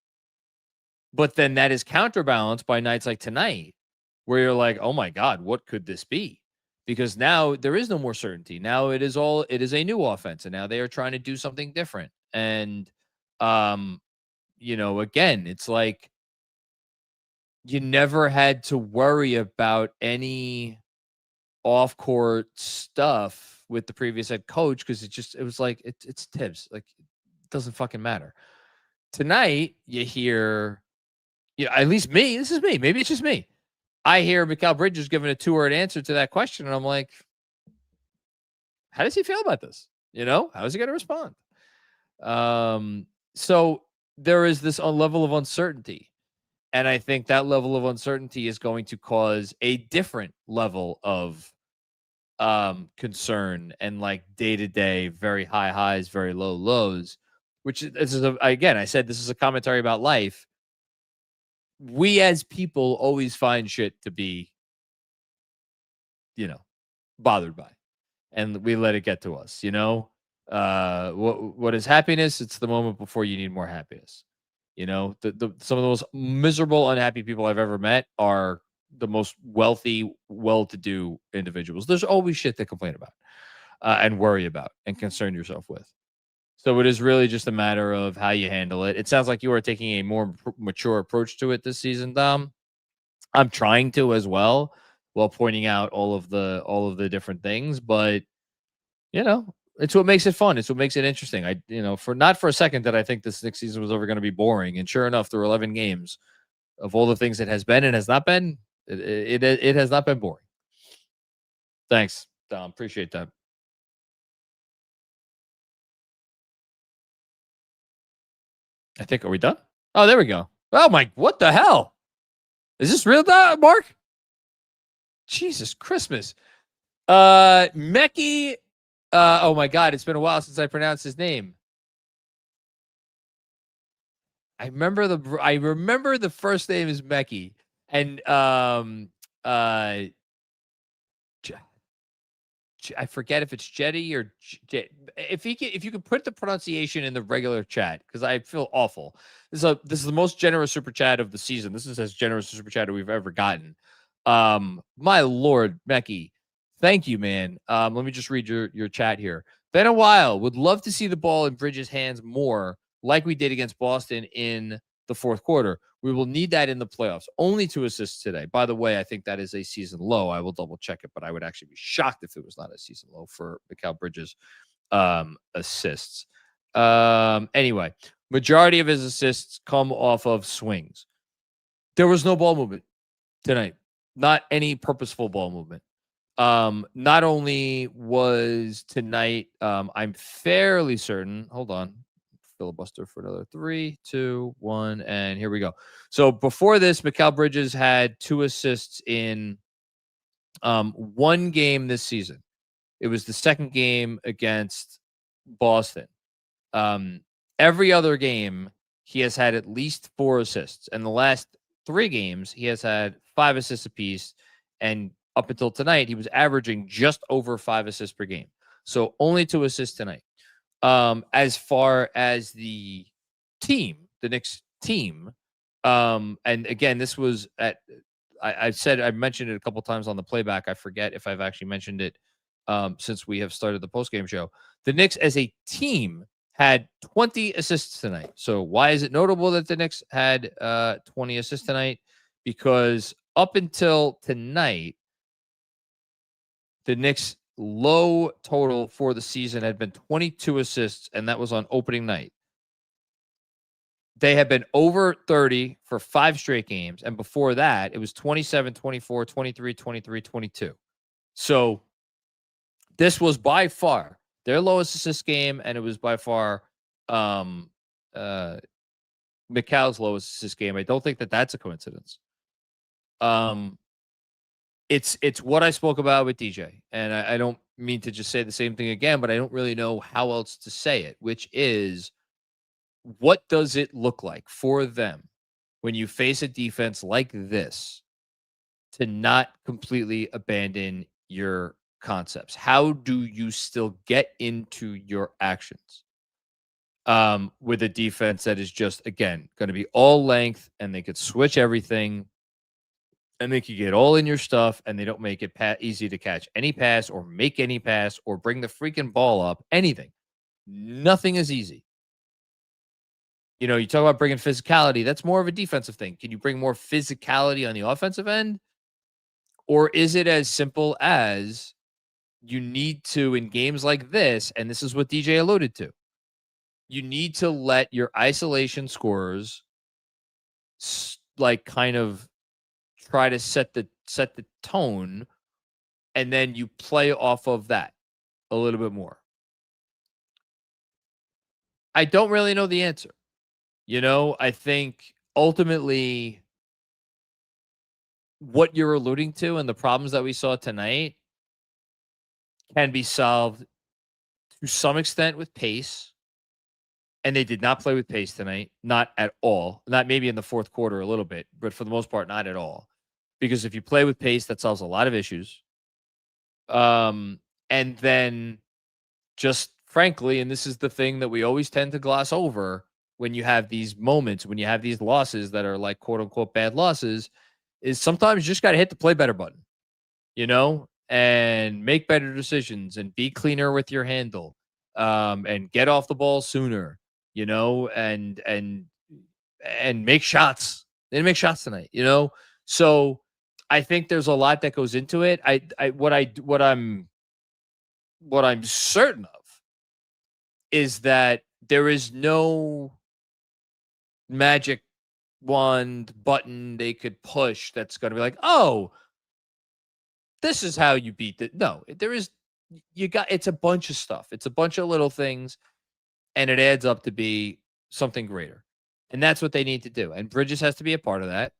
But then that is counterbalanced by nights like tonight, where you're like, oh my God, what could this be? Because now there is no more certainty. Now it is a new offense. And now they are trying to do something different. And, again, it's like you never had to worry about any off-court stuff with the previous head coach because it was like, it's Tibbs. Like, it doesn't fucking matter. Tonight, you hear, at least me, this is me. Maybe it's just me. I hear Mikal Bridges giving a 2-word answer to that question, and I'm like, how does he feel about this? How is he going to respond? So there is this level of uncertainty, and I think that level of uncertainty is going to cause a different level of concern and like day-to-day, very high highs, very low lows, which again, I said this is a commentary about life. We as people always find shit to be, bothered by, and we let it get to us. What is happiness? It's the moment before you need more happiness. Some of the most miserable, unhappy people I've ever met are the most wealthy, well-to-do individuals. There's always shit to complain about and worry about and concern yourself with. So it is really just a matter of how you handle it. It sounds like you are taking a more mature approach to it this season, Dom. I'm trying to as well, while pointing out all of the different things. But it's what makes it fun. It's what makes it interesting. Not for a second that I think this next season was ever going to be boring. And sure enough, there were 11 games. Of all the things it has been and has not been, it has not been boring. Thanks, Dom. Appreciate that. I think, are we done? Oh, there we go. Oh my, what the hell? Is this real, Mark? Jesus Christmas. Meki. Oh my God, it's been a while since I pronounced his name. I remember the first name is Meki, and I forget if it's Jetty or if you could put the pronunciation in the regular chat, because I feel awful. This is the most generous super chat of the season. This is as generous a super chat we've ever gotten. My Lord, Meki, thank you, man. Let me just read your chat here. Been a while. Would love to see the ball in Bridges' hands more, like we did against Boston in the fourth quarter. We will need that in the playoffs. Only 2 assists today. By the way, I think that is a season low. I will double check it, but I would actually be shocked if it was not a season low for Mikal Bridges assists. Anyway, majority of his assists come off of swings. There was no ball movement tonight. Not any purposeful ball movement. Not only was tonight, I'm fairly certain, hold on, filibuster for another 3, 2, 1, and here we go. So before this, Mikal Bridges had 2 assists in one game this season. It was the second game against Boston. Every other game, he has had at least 4 assists. And the last 3 games, he has had 5 assists apiece. And up until tonight, he was averaging just over 5 assists per game. So only 2 assists tonight. As far as the team, the Knicks team, and again, this was at, I mentioned it a couple times on the playback. I forget if I've actually mentioned it since we have started the postgame show. The Knicks as a team had 20 assists tonight. So why is it notable that the Knicks had 20 assists tonight? Because up until tonight, the Knicks' low total for the season had been 22 assists, and that was on opening night. They have been over 30 for 5 straight games. And before that, it was 27, 24, 23, 23, 22. So this was by far their lowest assist game, and it was by far McCall's lowest assist game. I don't think that that's a coincidence. It's what I spoke about with DJ, and I don't mean to just say the same thing again, but I don't really know how else to say it, which is, what does it look like for them when you face a defense like this to not completely abandon your concepts? How do you still get into your actions with a defense that is just, again, going to be all length, and they could switch everything, and they could get all in your stuff, and they don't make it easy to catch any pass or make any pass or bring the freaking ball up, anything. Nothing is easy. You know, you talk about bringing physicality. That's more of a defensive thing. Can you bring more physicality on the offensive end? Or is it as simple as you need to, in games like this, and this is what DJ alluded to, you need to let your isolation scorers like kind of try to set the tone, and then you play off of that a little bit more. I don't really know the answer. You know, I think ultimately what you're alluding to and the problems that we saw tonight can be solved to some extent with pace. And they did not play with pace tonight. Not at all. Not maybe in the fourth quarter a little bit, but for the most part, not at all. Because if you play with pace, that solves a lot of issues. And then just frankly, and this is the thing that we always tend to gloss over when you have these moments, when you have these losses that are like quote unquote bad losses, is sometimes you just got to hit the play better button, you know, and make better decisions and be cleaner with your handle, and get off the ball sooner, you know, and make shots. They didn't make shots tonight, you know? So I think there's a lot that goes into it. What I'm certain of is that there is no magic wand button they could push that's going to be like, oh, this is how you beat it. No, there is, it's a bunch of stuff. It's a bunch of little things, and it adds up to be something greater. And that's what they need to do. And Bridges has to be a part of that.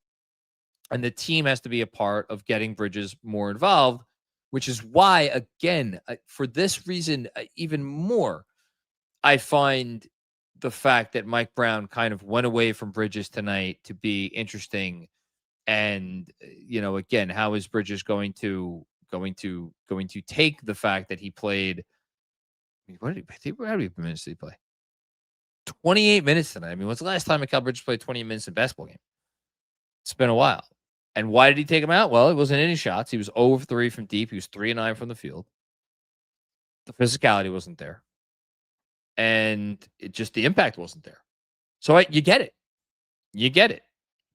And the team has to be a part of getting Bridges more involved, which is why, again, for this reason, even more, I find the fact that Mike Brown kind of went away from Bridges tonight to be interesting. And, you know, again, how is Bridges going to take the fact that he played? How many minutes did he play? 28 minutes tonight. I mean, when's the last time Mikal Bridges played 20 minutes in a basketball game? It's been a while. And why did he take him out? Well, it wasn't any shots. He was 0 of 3 from deep. He was 3 of 9 from the field. The physicality wasn't there. And the impact wasn't there. So you get it. You get it.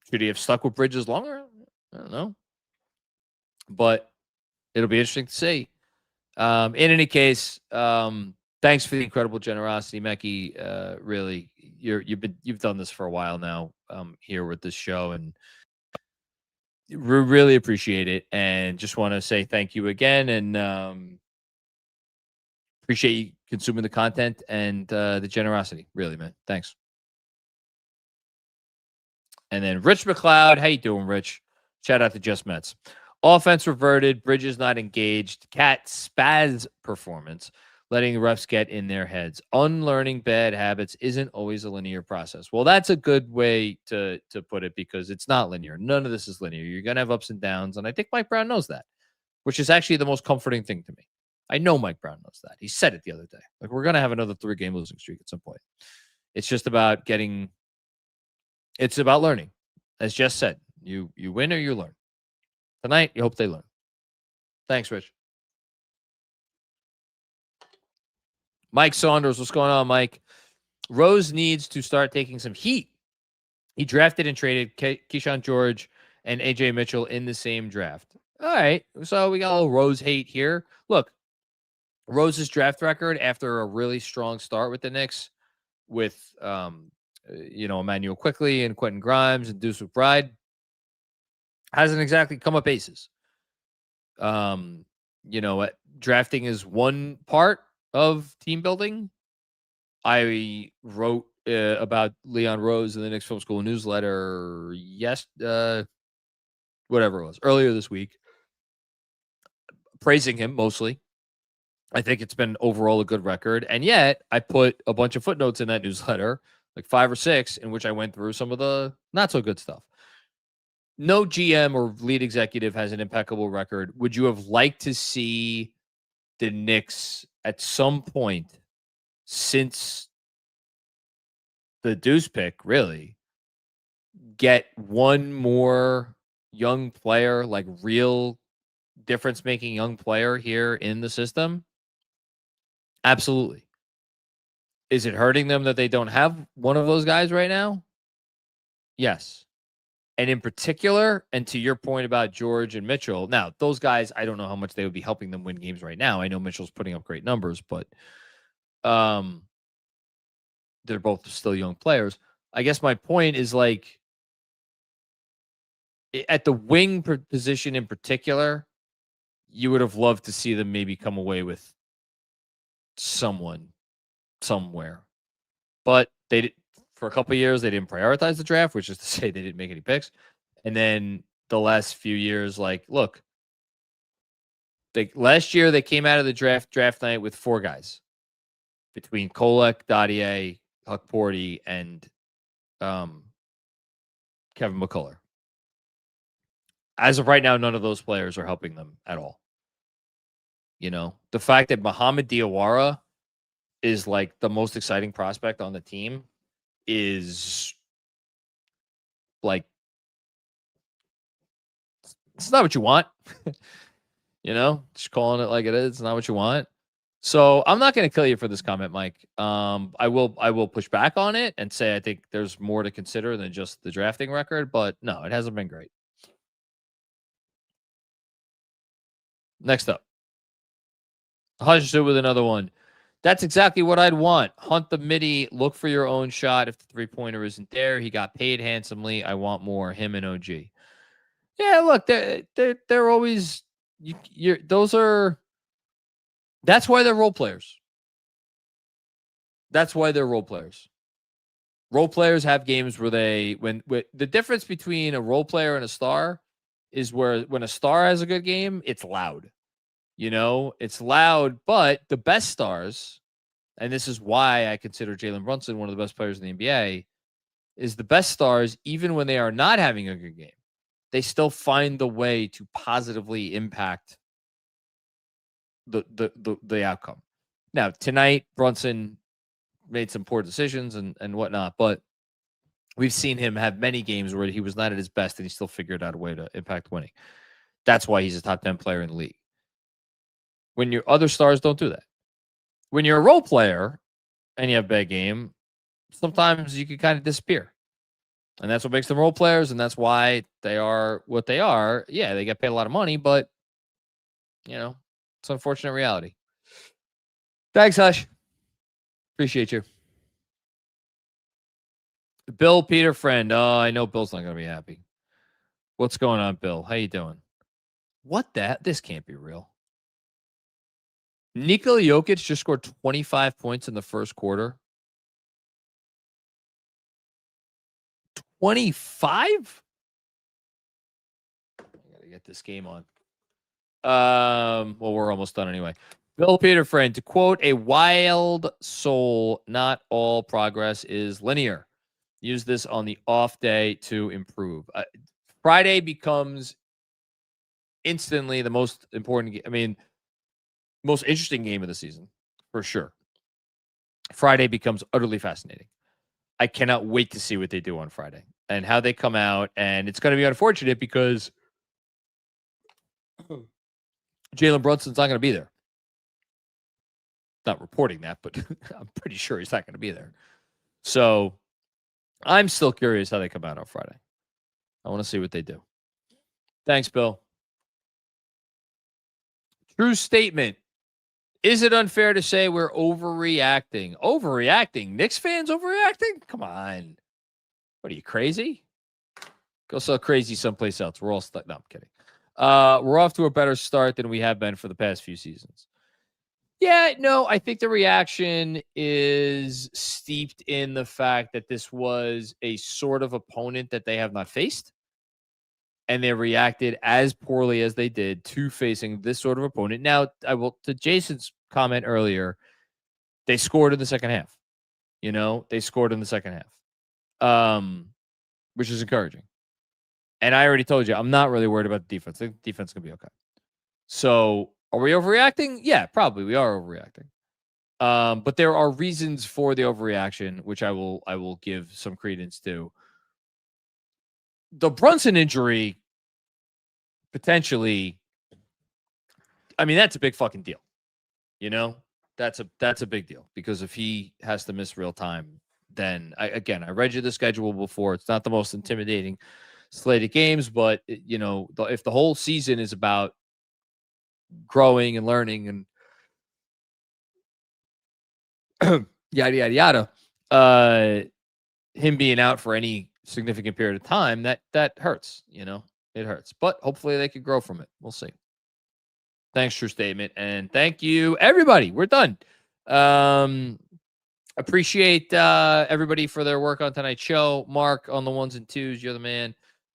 Should he have stuck with Bridges longer? I don't know. But it'll be interesting to see. In any case, thanks for the incredible generosity, Mekhi. Really, you've done this for a while now here with this show, and we really appreciate it. And just want to say thank you again, and appreciate you consuming the content and the generosity. Really, man. Thanks. And then Rich McLeod, how you doing, Rich? Shout out to Just Mets. Offense reverted. Bridges not engaged. Cat spaz performance, letting the refs get in their heads. Unlearning bad habits isn't always a linear process. Well, that's a good way to put it, because it's not linear. None of this is linear. You're going to have ups and downs, and I think Mike Brown knows that, which is actually the most comforting thing to me. I know Mike Brown knows that. He said it the other day. Like, we're going to have another 3-game losing streak at some point. It's just about it's about learning. As Jess said, you win or you learn. Tonight, you hope they learn. Thanks, Rich. Mike Saunders, what's going on, Mike? Rose needs to start taking some heat. He drafted and traded Keyshawn George and AJ Mitchell in the same draft. All right, so we got a little Rose hate here. Look, Rose's draft record after a really strong start with the Knicks, with Emmanuel Quickley and Quentin Grimes and Deuce McBride, hasn't exactly come up aces. Drafting is one part of team building. I wrote about Leon Rose in the Knicks Film School newsletter whatever it was, earlier this week, praising him mostly. I think it's been overall a good record. And yet I put a bunch of footnotes in that newsletter, like 5 or 6, in which I went through some of the not so good stuff. No GM or lead executive has an impeccable record. Would you have liked to see the Knicks at some point since the Deuce pick, really, get one more young player, like real difference-making young player here in the system? Absolutely. Is it hurting them that they don't have one of those guys right now? Yes. And in particular, and to your point about George and Mitchell, now, those guys, I don't know how much they would be helping them win games right now. I know Mitchell's putting up great numbers, but they're both still young players. I guess my point is, like, at the wing position in particular, you would have loved to see them maybe come away with someone somewhere. But they did, for a couple of years, they didn't prioritize the draft, which is to say they didn't make any picks. And then the last few years, like, look, last year they came out of the draft night with 4 guys between Kolek, Dadier, Huck Porty, and Kevin McCullough. As of right now, none of those players are helping them at all. The fact that Mohamed Diawara is like the most exciting prospect on the team is like, it's not what you want. Just calling it like it is. It's not what you want. So I'm not going to kill you for this comment, Mike. I will push back on it and say I think there's more to consider than just the drafting record, but no, it hasn't been great. Next up, Hush with another one. That's exactly what I'd want. Hunt the midi. Look for your own shot. If the 3-pointer isn't there, he got paid handsomely. I want more. Him and OG. Yeah, look, they're always that's why they're role players. That's why they're role players. Role players have games where the difference between a role player and a star is where when a star has a good game, it's loud. It's loud, but the best stars, and this is why I consider Jalen Brunson one of the best players in the NBA, is the best stars, even when they are not having a good game, they still find the way to positively impact the outcome. Now, tonight, Brunson made some poor decisions and whatnot, but we've seen him have many games where he was not at his best and he still figured out a way to impact winning. That's why he's a top 10 player in the league. When your other stars don't do that. When you're a role player and you have a bad game, sometimes you can kind of disappear. And that's what makes them role players, and that's why they are what they are. Yeah, they get paid a lot of money, but, it's an unfortunate reality. Thanks, Hush. Appreciate you. Bill Peter friend. Oh, I know Bill's not going to be happy. What's going on, Bill? How you doing? This can't be real. Nikola Jokic just scored 25 points in the first quarter. 25? I gotta get this game on. Well, we're almost done anyway. Bill Peter friend, to quote a wild soul, not all progress is linear. Use this on the off day to improve. Friday becomes instantly the most important. Most interesting game of the season, for sure. Friday becomes utterly fascinating. I cannot wait to see what they do on Friday and how they come out. And it's going to be unfortunate because Jalen Brunson's not going to be there. Not reporting that, but I'm pretty sure he's not going to be there. So I'm still curious how they come out on Friday. I want to see what they do. Thanks, Bill. True statement. Is it unfair to say we're overreacting? Overreacting? Knicks fans overreacting? Come on. What are you, crazy? Go sell crazy someplace else. We're all stuck. No, I'm kidding. We're off to a better start than we have been for the past few seasons. Yeah, no, I think the reaction is steeped in the fact that this was a sort of opponent that they have not faced. And they reacted as poorly as they did to facing this sort of opponent. Now, I will, to Jason's comment earlier, they scored in the second half. You know, they scored in the second half, which is encouraging. And I already told you, I'm not really worried about the defense. I think the defense is going to be okay. So, are we overreacting? Yeah, probably we are overreacting. But there are reasons for the overreaction, which I will give some credence to. The Brunson injury, potentially, I mean, that's a big fucking deal. You know, that's a big deal because if he has to miss real time, then I read you the schedule before. It's not the most intimidating slate of games, but you know, if the whole season is about growing and learning and yada yada yada, him being out for any significant period of time, that hurts. You know, it hurts. But hopefully they could grow from it. We'll see. Thanks, True Statement, and thank you, everybody. We're done. Appreciate everybody for their work on tonight's show. Mark on the ones and twos, you're the man.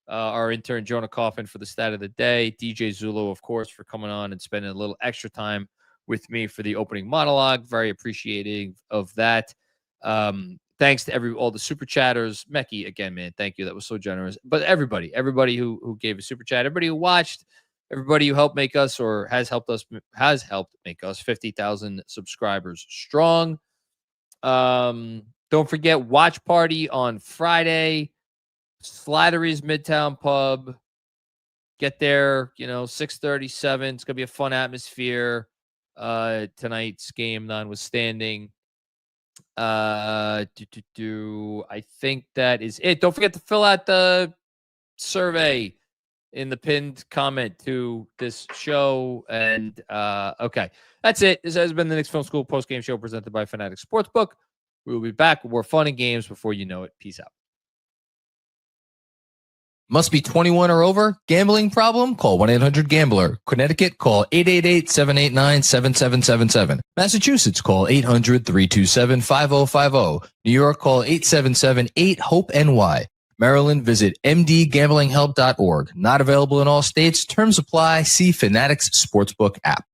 Our intern Jonah Coffin for the stat of the day. DJ Zullo, of course, for coming on and spending a little extra time with me for the opening monologue. Very appreciating of that. Thanks to all the super chatters. Mekhi, again, man, thank you. That was so generous. But everybody who gave a super chat, everybody who watched, everybody who helped make us or has helped make us 50,000 subscribers strong. Don't forget watch party on Friday. Slattery's Midtown Pub. Get there, 6:37. It's gonna be a fun atmosphere. Tonight's game notwithstanding. I think that is it. Don't forget to fill out the survey in the pinned comment to this show. And okay, that's it. This has been the Knicks Film School Postgame Show presented by Fanatics Sportsbook. We will be back with more fun and games before you know it. Peace out. Must be 21 or over? Gambling problem? Call 1-800-GAMBLER. Connecticut, call 888-789-7777. Massachusetts, call 800-327-5050. New York, call 877-8-HOPE-NY. Maryland, visit mdgamblinghelp.org. Not available in all states. Terms apply. See Fanatics Sportsbook app.